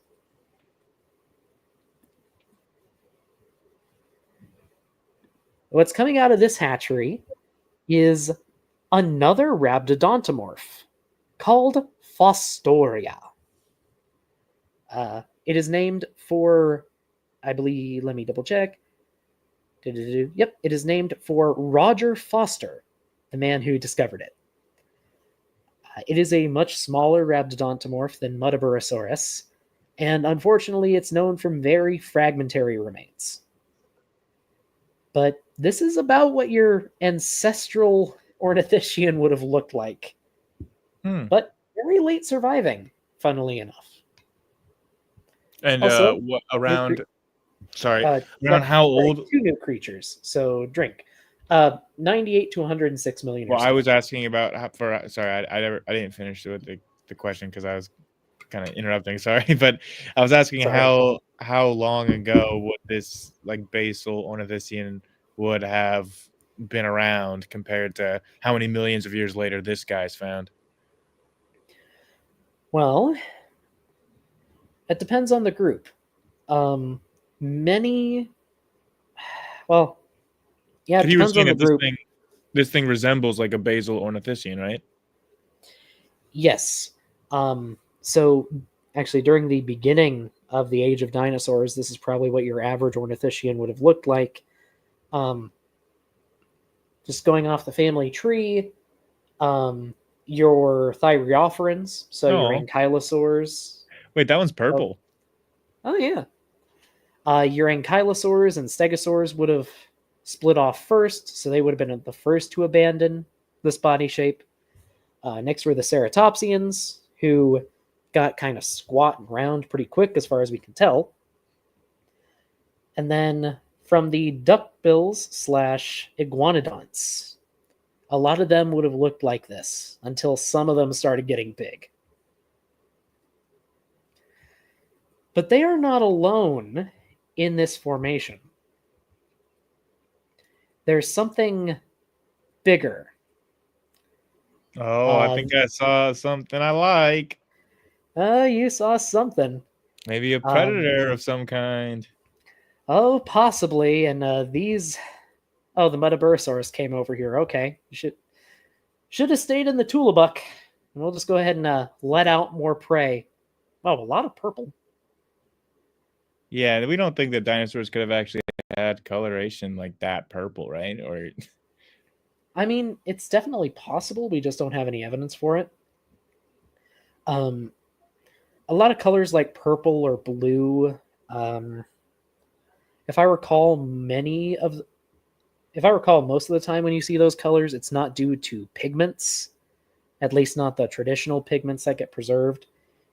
What's coming out of this hatchery is another rhabdodontomorph called Fostoria. It is named for, I believe, let me double check. Yep, it is named for Roger Foster, the man who discovered it. It is a much smaller rhabdodontomorph than Muttaburrasaurus, and unfortunately it's known from very fragmentary remains. But this is about what your ancestral ornithischian would have looked like. But very late surviving, funnily enough. And Also, what around? Sorry, around how old? 2 new creatures. So drink. 98 to 106 million. Well, I was asking about sorry, I didn't finish with the question because I was kind of interrupting. Sorry, but I was asking how long ago would this like basal ornithischian would have been around compared to how many millions of years later this guy's found. Well, it depends on the group. Well, yeah, it depends on the group. This thing resembles like a basal ornithischian, right? Yes. So actually, during the beginning of the age of dinosaurs, this is probably what your average ornithischian would have looked like. Just going off the family tree, your thyreophorans, so your ankylosaurs. Wait, that one's purple. Oh yeah. Your ankylosaurs and stegosaurs would have split off first, so they would have been the first to abandon this body shape. Next were the ceratopsians, who got kind of squat and round pretty quick as far as we can tell. And then from the duckbills / iguanodonts, a lot of them would have looked like this until some of them started getting big. But they are not alone in this formation. There's something bigger. Oh, I think I saw something I like. You saw something. Maybe a predator of some kind. Oh, possibly. And these... Oh, the Muttaburrasaurus came over here. Okay. You should have stayed in the Tulabuck. And we'll just go ahead and let out more prey. Oh, a lot of purple. Yeah, we don't think that dinosaurs could have actually had coloration like that purple, right? Or I mean, it's definitely possible. We just don't have any evidence for it. A lot of colors like purple or blue. If I recall, most of the time when you see those colors, it's not due to pigments, at least not the traditional pigments that get preserved.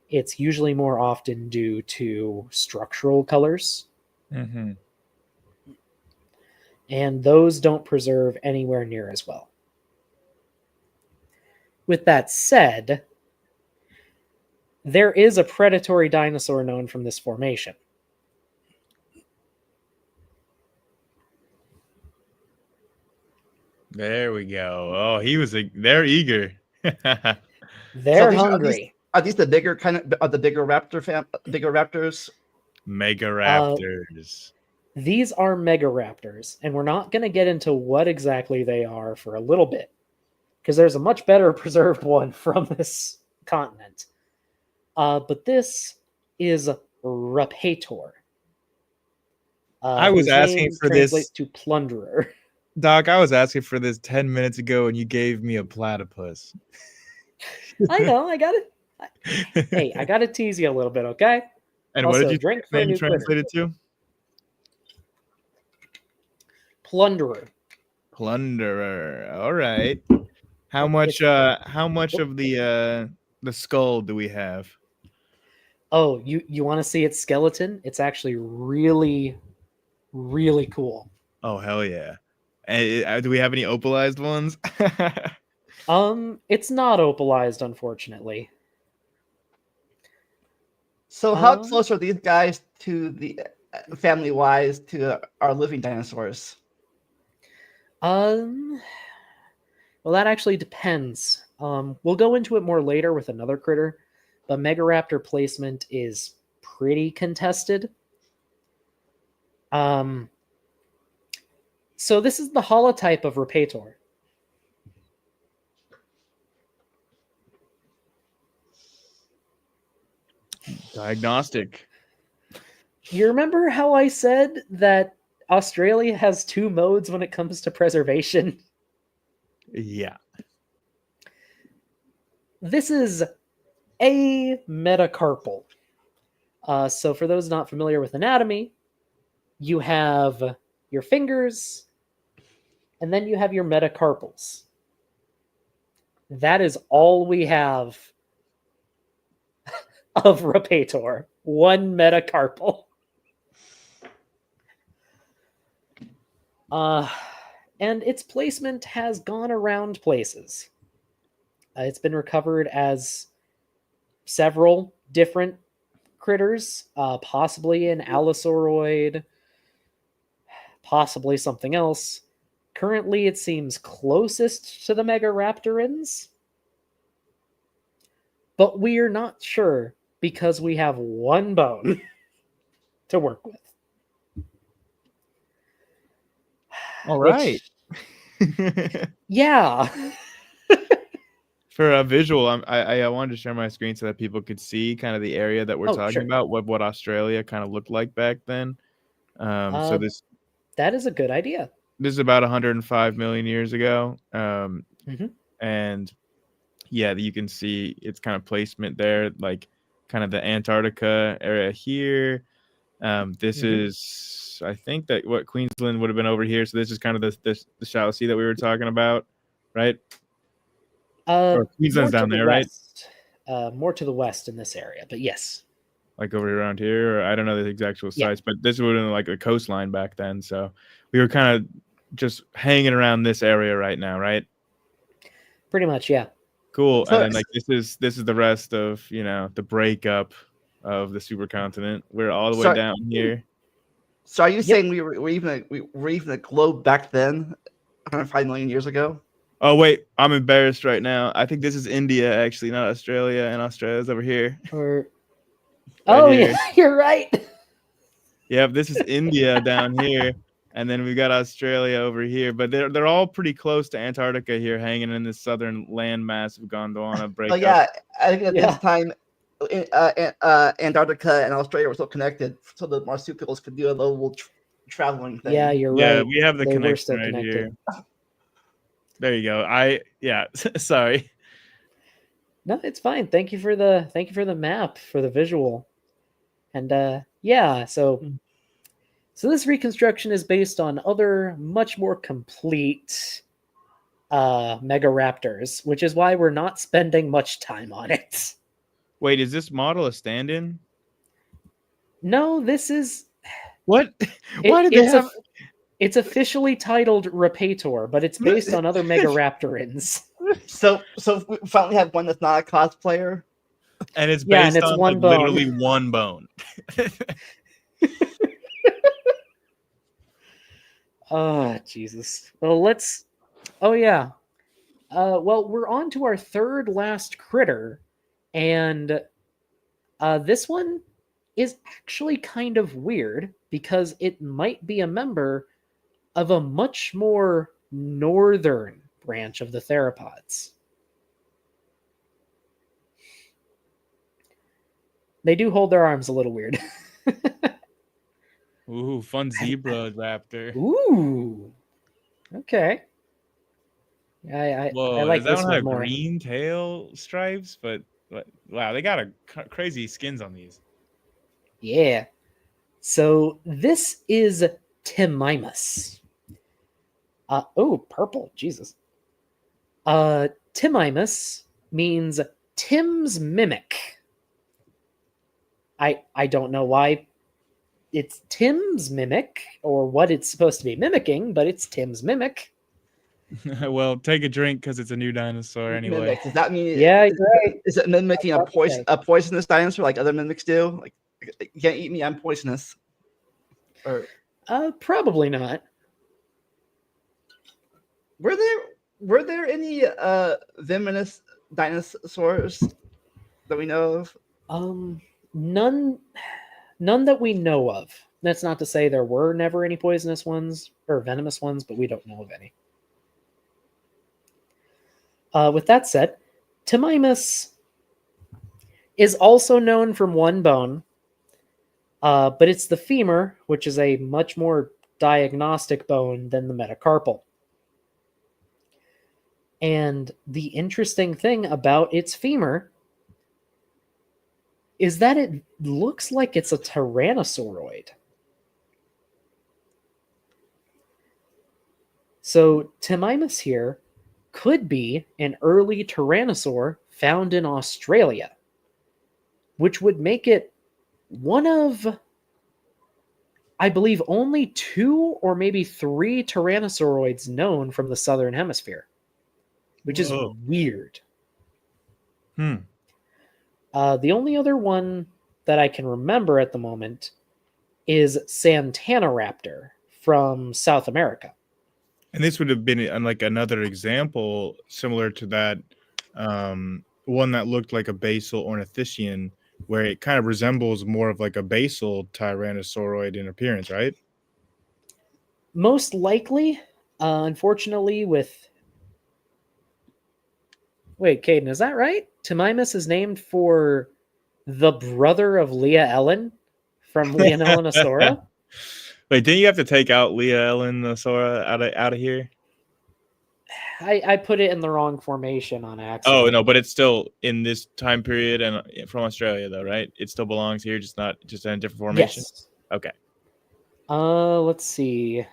It's usually more often due to structural colors. Mm-hmm. And those don't preserve anywhere near as well. With that said, there is a predatory dinosaur known from this formation. There we go. Oh, they're eager. They're hungry. Are these the bigger the bigger raptors? Megaraptors. These are megaraptors, and we're not going to get into what exactly they are for a little bit, because there's a much better preserved one from this continent. But this is Rapator. I was asking for this to plunderer. Doc, I was asking for this 10 minutes ago, and you gave me a platypus. I know, I got it. Hey, I got to tease you a little bit, okay? And also, what did you drink for a new translate it to? Plunderer. Plunderer. All right. How much of the skull do we have? Oh, you want to see its skeleton? It's actually really, really cool. Oh hell yeah! And do we have any opalized ones? It's not opalized, unfortunately. So how close are these guys to the family-wise to our living dinosaurs? Well, that actually depends. We'll go into it more later with another critter, but Megaraptor placement is pretty contested. So this is the holotype of Rapator. Diagnostic. You remember how I said that Australia has two modes when it comes to preservation? Yeah. This is a metacarpal. So for those not familiar with anatomy, you have your fingers, and then you have your metacarpals. That is all we have of Rapator. One metacarpal. And its placement has gone around places. It's been recovered as several different critters, possibly an Allosauroid, possibly something else. Currently, it seems closest to the Megaraptorans, but we're not sure because we have one bone to work with. All right. Yeah. For a visual, I wanted to share my screen so that people could see kind of the area that we're talking Sure. about, what Australia kind of looked like back then. So that is a good idea. This is about 105 million years ago. And yeah, you can see its kind of placement there, like kind of the Antarctica area here. This is, I think that what Queensland would have been over here. So this is kind of the shallow sea that we were talking about, right? Or Queensland's down there, right? More to the west in this area, but yes. Like over around here, or I don't know the exact sites, but this would have been like the coastline back then. So we were kind of just hanging around this area right now, right? Pretty much, yeah. Cool. So, and then like this is the rest of, you know, the breakup of the supercontinent. We're all the way down here. So are you saying we were even a globe back then, 105 million years ago? Oh wait, I'm embarrassed right now. I think this is India, actually, not Australia, and Australia's over here. Or here. Yeah, you're right. Yep, this is India down here, and then we've got Australia over here. But they're all pretty close to Antarctica here, hanging in this southern landmass of Gondwana breakup. Oh yeah, I think at this time, Antarctica and Australia were still connected, so the marsupials could do a little traveling thing. Yeah, you're right. Yeah, we have the connection right here. There you go. Sorry. No, it's fine. Thank you for the map, for the visual. And yeah, so this reconstruction is based on other much more complete Megaraptors, which is why we're not spending much time on it. Wait, is this model a stand-in? No, this is what? Why did they have? It's officially titled Rapator, but it's based on other Megaraptorans. So we finally have one that's not a cosplayer. And it's based on like literally one bone. Oh, Jesus. Well, oh yeah. Well, we're on to our third last critter, and this one is actually kind of weird because it might be a member of a much more northern branch of the theropods. They do hold their arms a little weird. Ooh, fun zebra raptor. Ooh. Okay. I like this one more. Green tail stripes, but wow, they got crazy skins on these. Yeah. So this is Timimus. Purple. Jesus. Timimus means Tim's mimic. I don't know why it's Tim's mimic or what it's supposed to be mimicking, but it's Tim's mimic. Well, take a drink because it's a new dinosaur anyway. Mimic. Does that mean Yeah, you're right. is it mimicking a poisonous dinosaur like other mimics do? Like, you can't eat me, I'm poisonous. Or Probably not. were there any venomous dinosaurs that we know of? None that we know of. That's not to say there were never any poisonous ones or venomous ones, but we don't know of any. With that said, Timimus is also known from one bone, but it's the femur, which is a much more diagnostic bone than the metacarpal. And the interesting thing about its femur is that it looks like it's a tyrannosauroid. So Timimus here could be an early tyrannosaur found in Australia, which would make it one of, I believe, only 2 or maybe 3 tyrannosauroids known from the southern hemisphere, which is weird. The only other one that I can remember at the moment is Santanoraptor from South America. And this would have been like another example similar to that one that looked like a basal ornithischian, where it kind of resembles more of like a basal tyrannosauroid in appearance, right? Most likely, unfortunately, with... Wait, Caden, is that right? Timimus is named for the brother of Leah Ellen from Leonellanosaura? Wait, didn't you have to take out Leah Ellenosaura out of here? I put it in the wrong formation on accident. Oh no, but it's still in this time period and from Australia though, right? It still belongs here, just in a different formation. Yes. Okay. Let's see.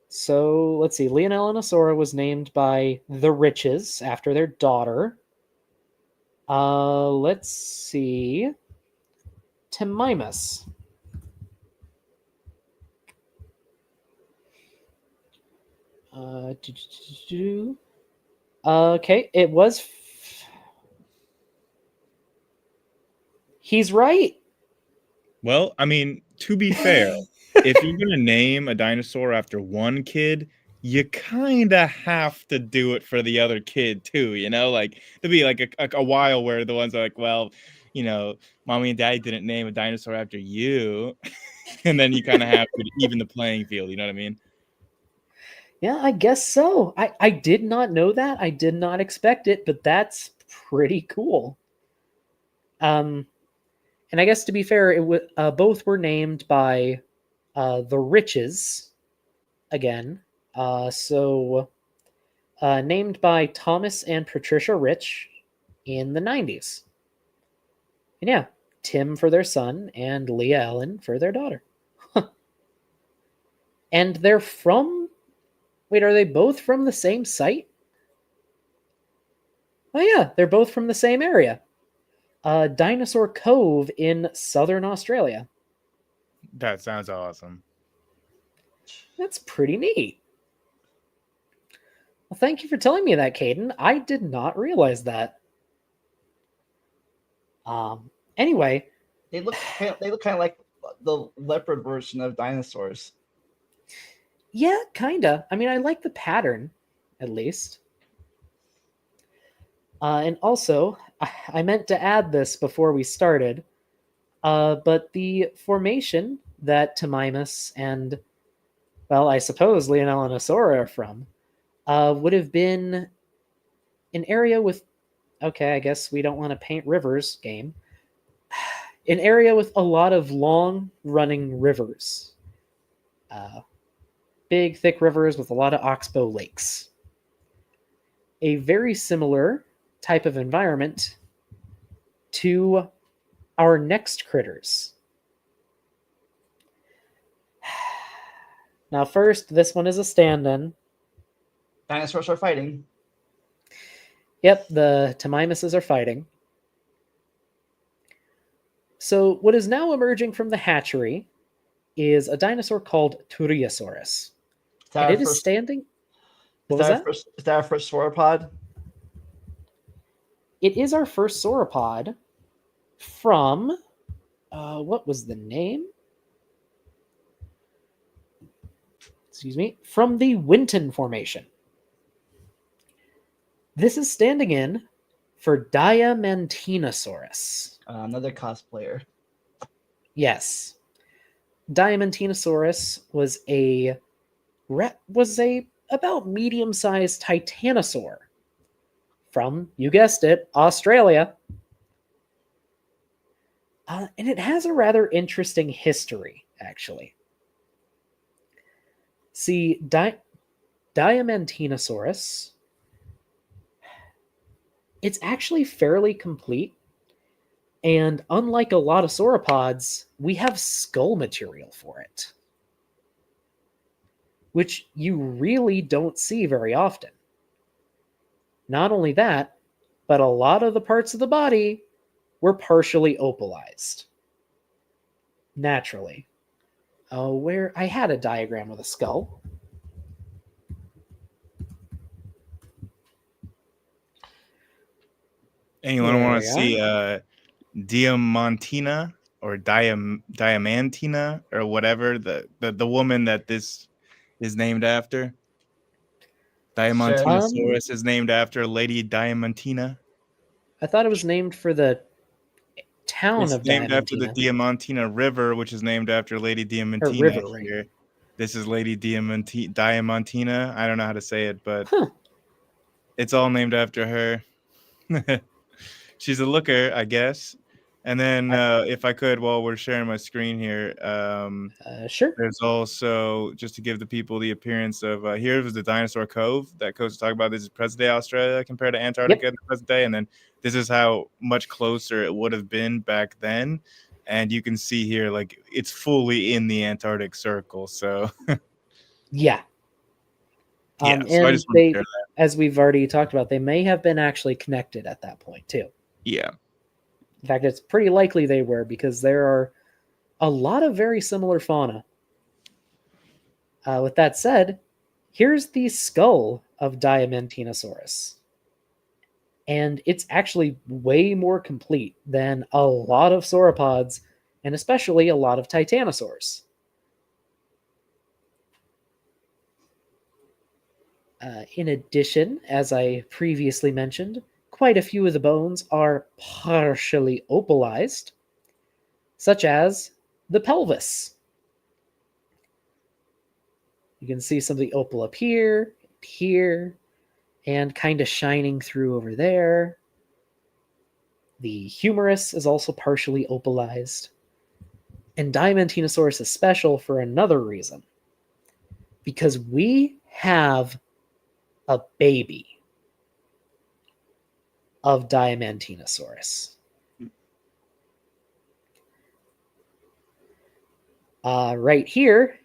So let's see. Leonellanosaura was named by the Riches after their daughter. Let's see. Timimus. Okay, it was. He's right. Well, I mean, to be fair, if you're gonna name a dinosaur after one kid, you kind of have to do it for the other kid too. You know, like there'll be like a while where the ones are like, well, you know, mommy and daddy didn't name a dinosaur after you, and then you kind of have to even the playing field. You know what I mean? Yeah, I guess so. I did not know that. I did not expect it, but that's pretty cool. And I guess to be fair, both were named by the Riches again. Named by Thomas and Patricia Rich in the 90s. And yeah, Tim for their son and Leah Ellen for their daughter. And they're from... Wait, are they both from the same site? Oh yeah, they're both from the same area. Dinosaur Cove in southern Australia. That sounds awesome. That's pretty neat. Well, thank you for telling me that, Caden. I did not realize that. Anyway, They look kind of like the leopard version of dinosaurs. Yeah, kinda. I mean, I like the pattern, at least. And also, I meant to add this before we started, but the formation that Timimus and, well, I suppose Leonellanosaura are from, would have been an area with, okay, I guess we don't want to paint rivers game, an area with a lot of long-running rivers. Big, thick rivers with a lot of oxbow lakes. A very similar type of environment to our next critters. Now, first, this one is a stand-in. Dinosaurs are fighting. Yep, the Timimuses are fighting. So, what is now emerging from the hatchery is a dinosaur called Turriosaurus. Is And that it our is first? standing. What Is was that our that? first? Is that our first sauropod? It is our first sauropod from. What was the name? Excuse me. From the Winton Formation. This is standing in for Diamantinosaurus. Another cosplayer. Yes. Diamantinosaurus was a about medium-sized titanosaur from, you guessed it, Australia. And it has a rather interesting history, actually. See, Diamantinosaurus, it's actually fairly complete. And unlike a lot of sauropods, we have skull material for it, which you really don't see very often. Not only that, but a lot of the parts of the body were partially opalized. Naturally. Where I had a diagram of the skull. Anyone There want we to see Diamantina or Diamantina or whatever the woman that this is named after? Diamantinosaurus is named after Lady Diamantina. I thought it was named for the town It's of named after the Diamantina. Diamantina River, which is named after Lady Or Diamantina river, right? here. This is Lady Diamantina. I don't know how to say it, but it's all named after her. She's a looker, I guess. And then if I could, while we're sharing my screen here, sure. there's also, just to give the people the appearance of, here was the Dinosaur Cove that Coach was talking about. This is present day Australia compared to Antarctica in the present day. And then this is how much closer it would have been back then. And you can see here, like, it's fully in the Antarctic Circle. So, yeah. So I And just want to share that. as we've already talked about, they may have been actually connected at that point, too. Yeah. In fact, it's pretty likely they were, because there are a lot of very similar fauna. With that said, here's the skull of Diamantinosaurus. And it's actually way more complete than a lot of sauropods, and especially a lot of titanosaurs. In addition, as I previously mentioned, quite a few of the bones are partially opalized, such as the pelvis. You can see some of the opal up here, and kind of shining through over there. The humerus is also partially opalized. And Diamantinosaurus is special for another reason. Because we have a baby of Diamantinosaurus. Right here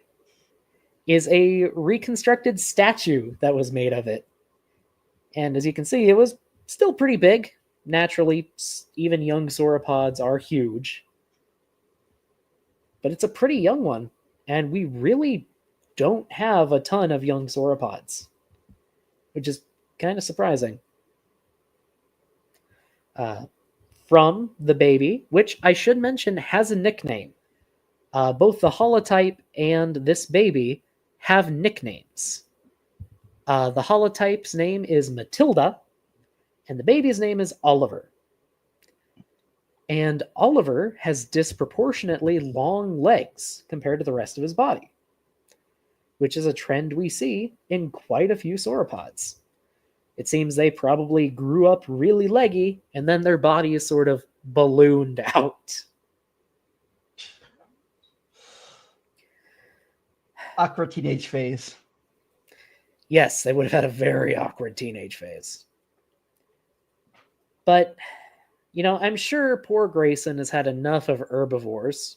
is a reconstructed statue that was made of it. And as you can see, it was still pretty big. Naturally, even young sauropods are huge. But it's a pretty young one. And we really don't have a ton of young sauropods, which is kind of surprising. From the baby, which I should mention has a nickname. Both the holotype and this baby have nicknames. The holotype's name is Matilda, and the baby's name is Oliver. And Oliver has disproportionately long legs compared to the rest of his body, which is a trend we see in quite a few sauropods. It seems they probably grew up really leggy, and then their body is sort of ballooned out. Awkward teenage phase. Yes, they would have had a very awkward teenage phase. But, you know, I'm sure poor Grayson has had enough of herbivores.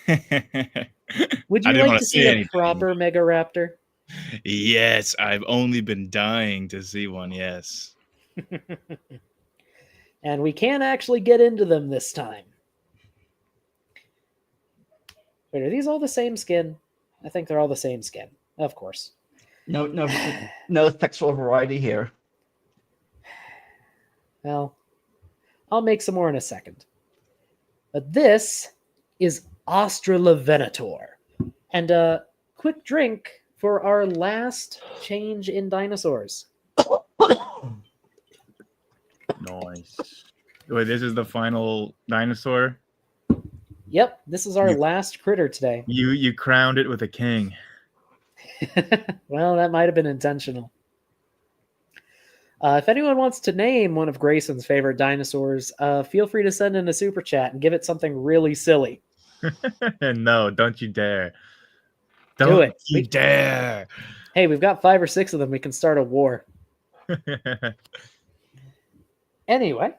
Would you like to see a proper Megaraptor? Yes, I've only been dying to see one, yes. And we can actually get into them this time. Wait, are these all the same skin? I think they're all the same skin. Of course. No sexual variety here. Well, I'll make some more in a second. But this is Australovenator. And a quick drink for our last change in dinosaurs. Nice. Wait, this is the final dinosaur? Yep, this is our last critter today. You crowned it with a king. Well, that might have been intentional. If anyone wants to name one of Grayson's favorite dinosaurs, feel free to send in a super chat and give it something really silly. No, don't you dare. Do it. You dare. Hey, we've got 5 or 6 of them. We can start a war. Anyway,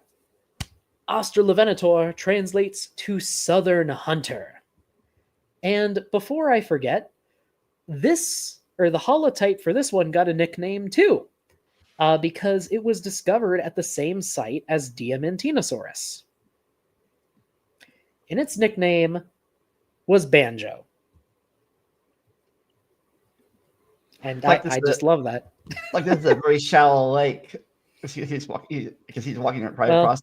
Australovenator translates to Southern Hunter. And before I forget, the holotype for this one got a nickname too, because it was discovered at the same site as Diamantinosaurus. And its nickname was Banjo. And I just love that. Like this is a very shallow lake because he's walking right across.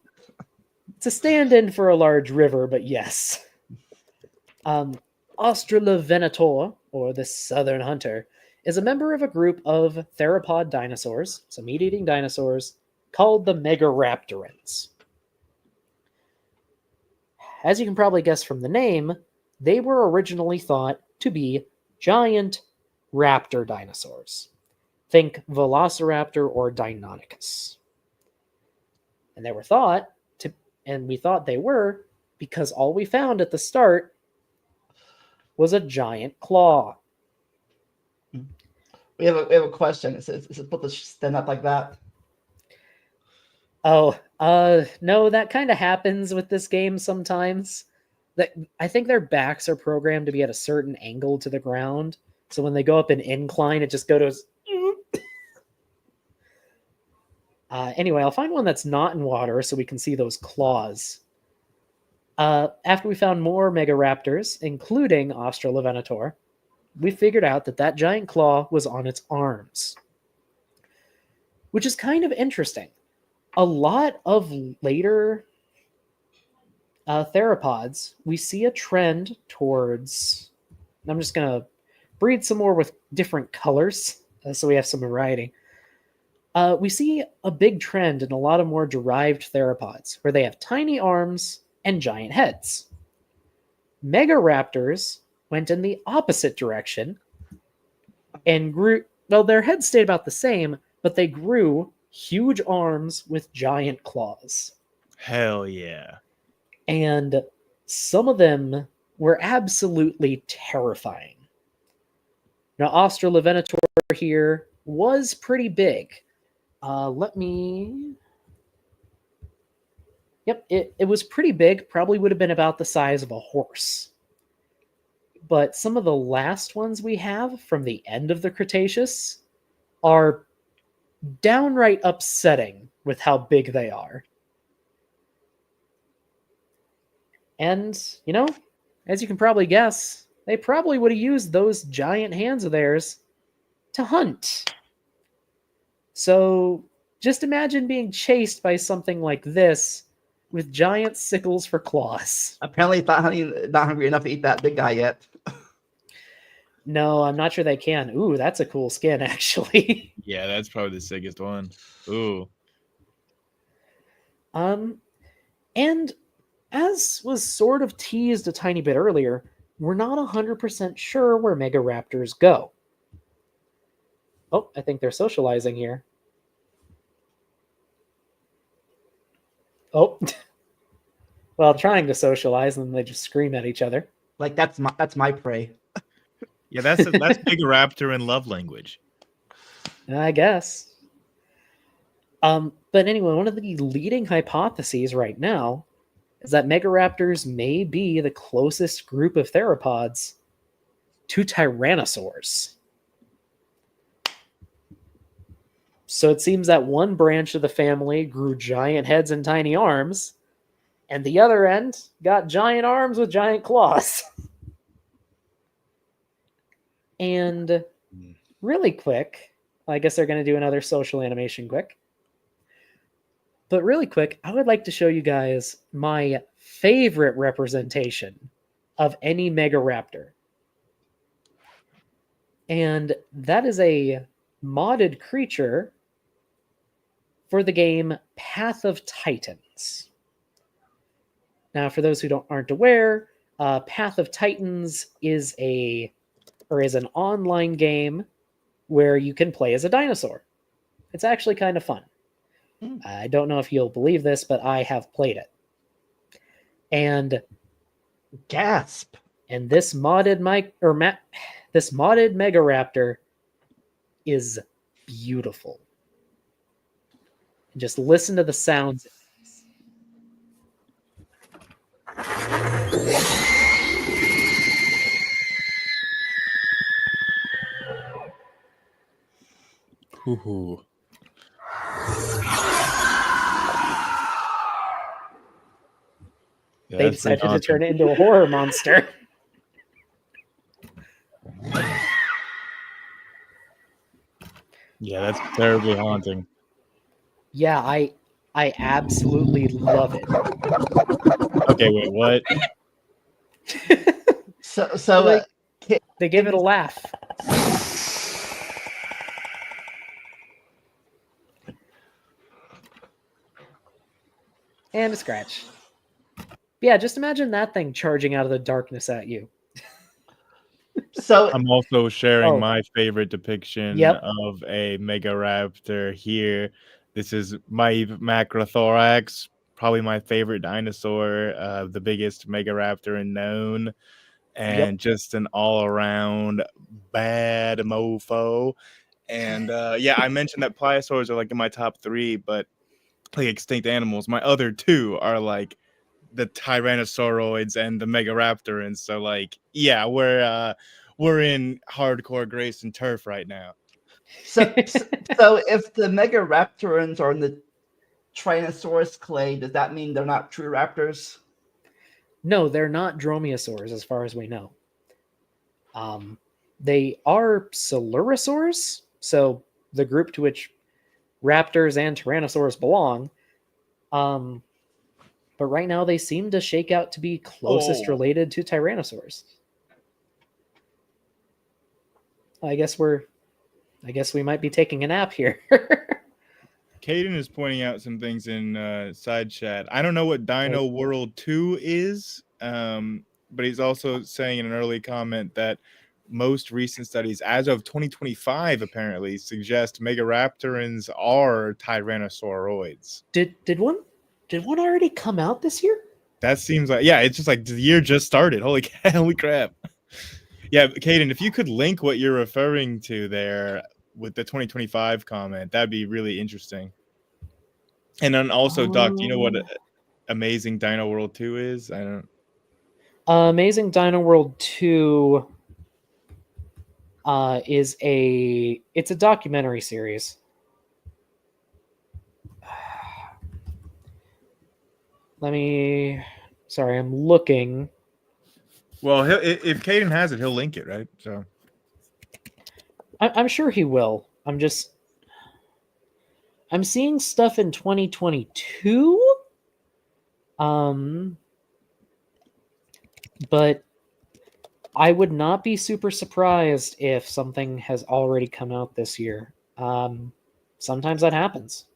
It's a stand-in for a large river, but yes. Australovenator, or the Southern Hunter, is a member of a group of theropod dinosaurs, so meat-eating dinosaurs, called the Megaraptorans. As you can probably guess from the name, they were originally thought to be giant raptor dinosaurs. Think Velociraptor or Deinonychus. And we thought they were because all we found at the start was a giant claw. We have a question. Is it supposed to stand up like that? Oh, no, that kind of happens with this game sometimes. I think their backs are programmed to be at a certain angle to the ground. So when they go up an incline, it just goes. Anyway, I'll find one that's not in water so we can see those claws. After we found more Megaraptors, including Australovenator, we figured out that giant claw was on its arms. Which is kind of interesting. A lot of later theropods, we see a trend towards... I'm just going to breed some more with different colors so we have some variety. We see a big trend in a lot of more derived theropods where they have tiny arms and giant heads. Megaraptors went in the opposite direction and grew... Well, their heads stayed about the same, but they grew huge arms with giant claws. Hell yeah. And some of them were absolutely terrifying. Now, Australovenator here was pretty big. Yep, it was pretty big. Probably would have been about the size of a horse. But some of the last ones we have from the end of the Cretaceous are downright upsetting with how big they are. And, as you can probably guess, they probably would have used those giant hands of theirs to hunt. So just imagine being chased by something like this with giant sickles for claws. Apparently, it's not hungry enough to eat that big guy yet. No, I'm not sure they can. Ooh, that's a cool skin, actually. Yeah, that's probably the sickest one. Ooh. And as was sort of teased a tiny bit earlier, we're not 100% sure where Megaraptors go. Oh, I think they're socializing here. Oh, well, trying to socialize, and they just scream at each other. Like that's my prey. Yeah, that's Megaraptor in love language. I guess. But anyway, one of the leading hypotheses right now is that Megaraptors may be the closest group of theropods to tyrannosaurs. So it seems that one branch of the family grew giant heads and tiny arms, and the other end got giant arms with giant claws. And really quick, I guess they're going to do another social animation quick. But really quick, I would like to show you guys my favorite representation of any Megaraptor. And that is a modded creature for the game Path of Titans. Now, for those who aren't aware, Path of Titans is an online game where you can play as a dinosaur. It's actually kind of fun. I don't know if you'll believe this, but I have played it. And gasp! And this modded Megaraptor is beautiful. Just listen to the sounds. Ooh. Yeah, they decided to turn it into a horror monster. Yeah, that's terribly haunting. Yeah, I absolutely love it. Okay, wait, what? So they give it a laugh. And a scratch. Yeah, just imagine that thing charging out of the darkness at you. So I'm also sharing my favorite depiction of a Megaraptor here. This is my Macrothorax, probably my favorite dinosaur, the biggest Megaraptor known, and just an all-around bad mofo. And yeah, I mentioned that pliosaurs are like in my top 3, but like extinct animals, my other 2 are like the Tyrannosauroids and the Megaraptorans. So like, yeah, we're in hardcore grace and turf right now. So if the Megaraptorans are in the Tyrannosaurus clade, does that mean they're not true raptors? No, they're not dromaeosaurs as far as we know. They are Coelurosaurs, so the group to which raptors and tyrannosaurs belong. But right now they seem to shake out to be closest related to tyrannosaurs. I guess we might be taking a nap here. Caden is pointing out some things in side chat. I don't know what Dino World 2 is, but he's also saying in an early comment that most recent studies, as of 2025, apparently suggest Megaraptorans are Tyrannosauroids. Did one already come out this year? That seems like, yeah, it's just like the year just started. Holy crap. Yeah, Caden, if you could link what you're referring to there with the 2025 comment, that'd be really interesting. And then also, Doc, do you know what Amazing Dino World 2 is? I don't. Amazing Dino World 2 is a documentary series. Sorry, I'm looking. Well, if Caden has it, he'll link it, right? So I'm sure he will. I'm seeing stuff in 2022. But I would not be super surprised if something has already come out this year. Sometimes that happens.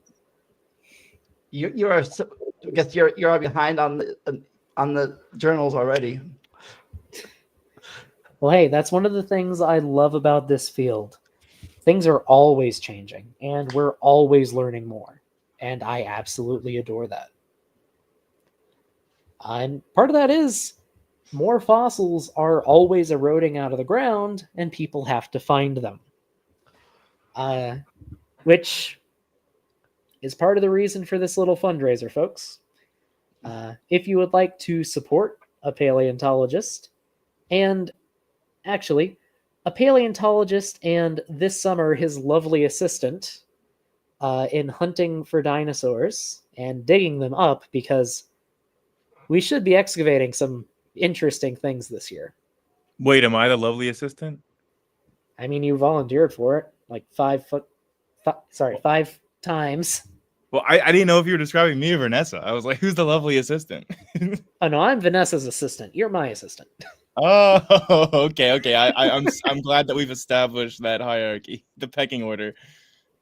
You are. I guess you're behind on the journals already. Well, hey, that's one of the things I love about this field. Things are always changing, and we're always learning more, and I absolutely adore that. And part of that is more fossils are always eroding out of the ground, and people have to find them. Which is part of the reason for this little fundraiser, folks. If you would like to support a paleontologist, and actually, a paleontologist and this summer his lovely assistant in hunting for dinosaurs and digging them up, because we should be excavating some interesting things this year. Wait, am I the lovely assistant? I mean, you volunteered for it like 5 times. Well, I didn't know if you were describing me or Vanessa. I was like, who's the lovely assistant? Oh no, I'm Vanessa's assistant. You're my assistant. Oh, okay. I'm glad that we've established that hierarchy, the pecking order.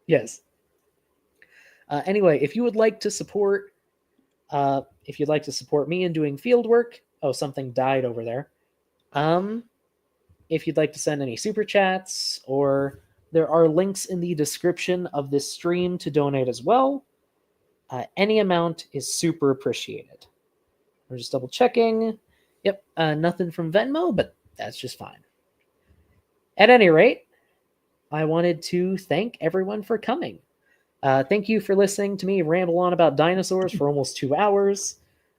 Yes. Anyway, if you'd like to support me in doing field work, oh, something died over there. If you'd like to send any super chats, or there are links in the description of this stream to donate as well. Any amount is super appreciated. We're just double checking. Yep, nothing from Venmo, but that's just fine. At any rate, I wanted to thank everyone for coming. Thank you for listening to me ramble on about dinosaurs for almost 2 hours.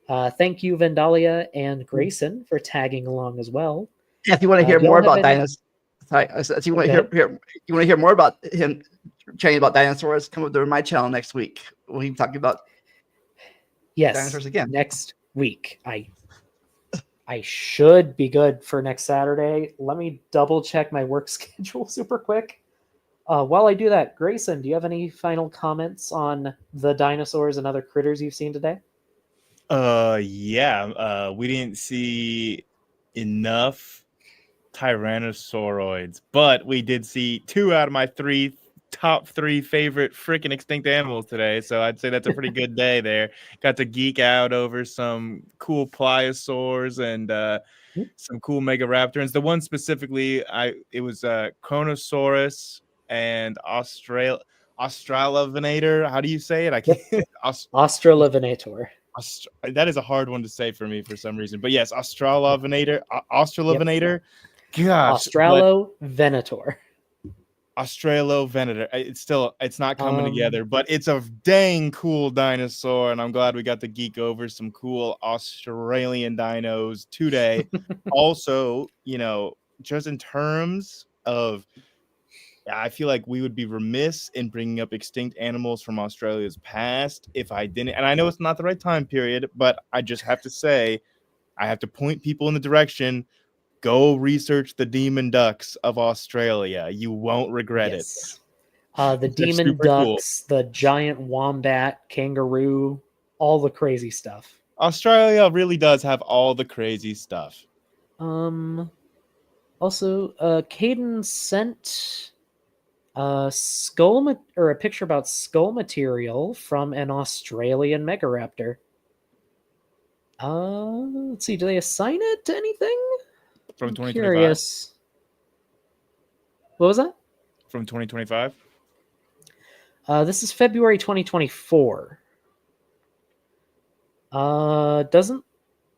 Thank you, Vandalia and Grayson, for tagging along as well. Yeah, if you want to hear do y'all more have about any- dinosaurs, sorry, if you want Okay. to hear more about him chatting about dinosaurs, come over to my channel next week. We'll be talking about Yes, dinosaurs again. next week. I should be good for next Saturday. Let me double check my work schedule super quick. While I do that, Grayson, do you have any final comments on the dinosaurs and other critters you've seen today? Yeah. We didn't see enough tyrannosauroids, but we did see 2 out of my top 3 favorite freaking extinct animals today. So I'd say that's a pretty good day there. Got to geek out over some cool pliosaurs and some cool megaraptors. The one specifically, it was Chronosaurus and Australovenator. How do you say it? I can't. Australovenator. That is a hard one to say for me for some reason. But yes, Australovenator. Gosh, Australovenator. Australovenator. It's not coming together, but it's a dang cool dinosaur, and I'm glad we got to geek over some cool Australian dinos today. Also, just in terms of, I feel like we would be remiss in bringing up extinct animals from Australia's past if I didn't. And I know it's not the right time period, but I just have to say, I have to point people in the direction. Go research the demon ducks of Australia. You won't regret it. The They're demon super ducks, the giant wombat, kangaroo, all the crazy stuff. Australia really does have all the crazy stuff. Also, Caden sent a picture about skull material from an Australian megaraptor. Let's see, do they assign it to anything? From 2025? Curious. What was that? From 2025? This is February 2024. Doesn't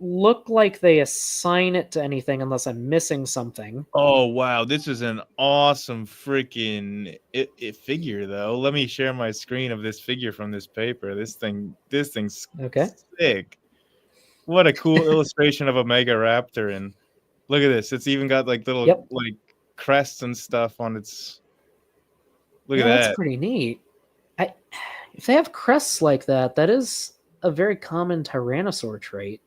look like they assign it to anything unless I'm missing something. Oh, wow. This is an awesome freaking figure, though. Let me share my screen of this figure from this paper. This thing's Okay. sick. What a cool illustration of a Megaraptor. And look at this. It's even got like little like crests and stuff on its. Look at that. That's pretty neat. If they have crests like that, that is a very common Tyrannosaur trait.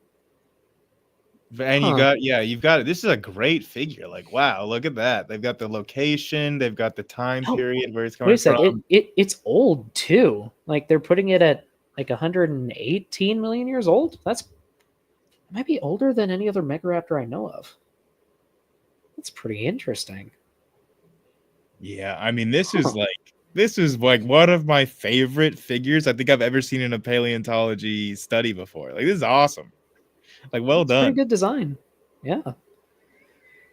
And you've got it. This is a great figure. Like, wow, look at that. They've got the location, they've got the time period where it's coming from. It's old too. Like they're putting it at like 118 million years old. It might be older than any other Megaraptor I know of. That's pretty interesting. Yeah, I mean, this is like one of my favorite figures I think I've ever seen in a paleontology study before. Like, this is awesome. Like, well done. Pretty good design. Yeah.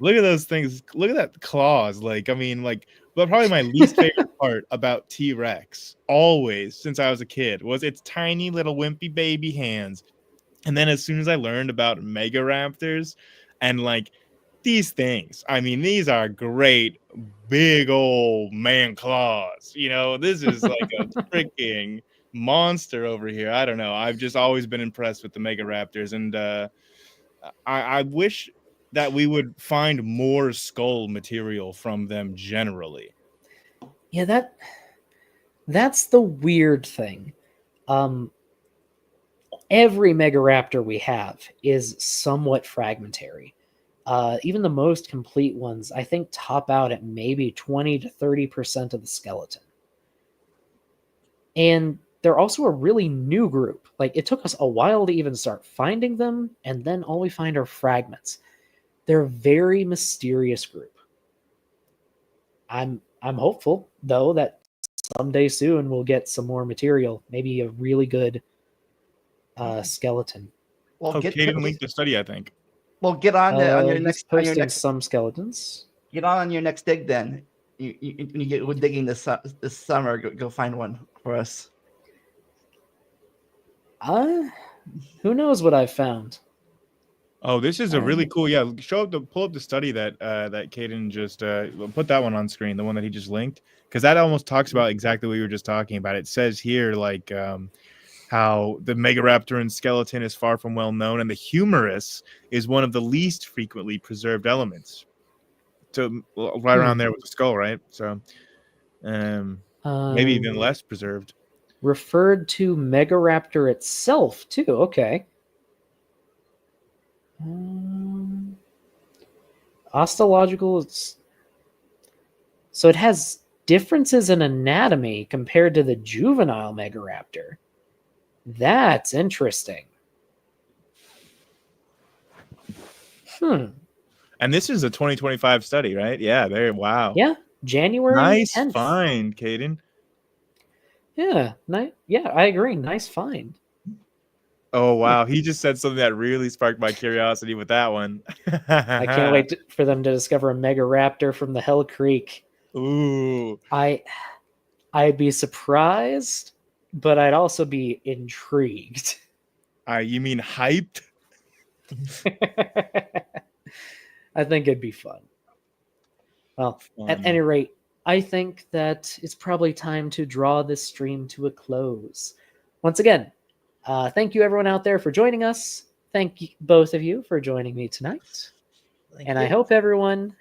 Look at those things. Look at that claws. Like, I mean, probably my least favorite part about T-Rex, always since I was a kid, was its tiny little wimpy baby hands. And then as soon as I learned about Megaraptors and like these things, I mean, these are great big old man claws. This is like a freaking monster over here. I don't know. I've just always been impressed with the Megaraptors, and I wish that we would find more skull material from them generally. Yeah, that's the weird thing. Every Megaraptor we have is somewhat fragmentary. even the most complete ones, I think, top out at maybe 20 to 30% of the skeleton. And they're also a really new group. Like, it took us a while to even start finding them, and then all we find are fragments. They're a very mysterious group. I'm hopeful, though, that someday soon we'll get some more material, maybe a really good skeleton. Well, Caden linked the study, I think. Well, get on your He's next posting some skeletons. Get on your next dig then. You get digging this summer. Go find one for us. Who knows what I found? Oh, this is a really cool. Yeah, pull up the study that that Caden just put that one on screen, the one that he just linked, because that almost talks about exactly what you were just talking about. It says here like how the Megaraptoran skeleton is far from well known, and the humerus is one of the least frequently preserved elements. So right around there with the skull, right? So maybe even less preserved. Referred to Megaraptor itself too. Okay. Osteological. So it has differences in anatomy compared to the juvenile Megaraptor. That's interesting. And this is a 2025 study, right? Yeah, there. Wow. Yeah, January. Nice 10th. find, Caden. Yeah, yeah, I agree. Nice find. Oh wow, he just said something that really sparked my curiosity with that one. I can't wait for them to discover a Megaraptor from the Hell Creek. Ooh. I'd be surprised, but I'd also be intrigued. You mean hyped? I think it'd be fun. Well, at any rate, I think that it's probably time to draw this stream to a close. Once again, thank you everyone out there for joining us. Thank you, both of you, for joining me tonight. I hope everyone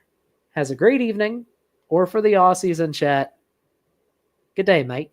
has a great evening, or for the Aussies in chat, good day, mate.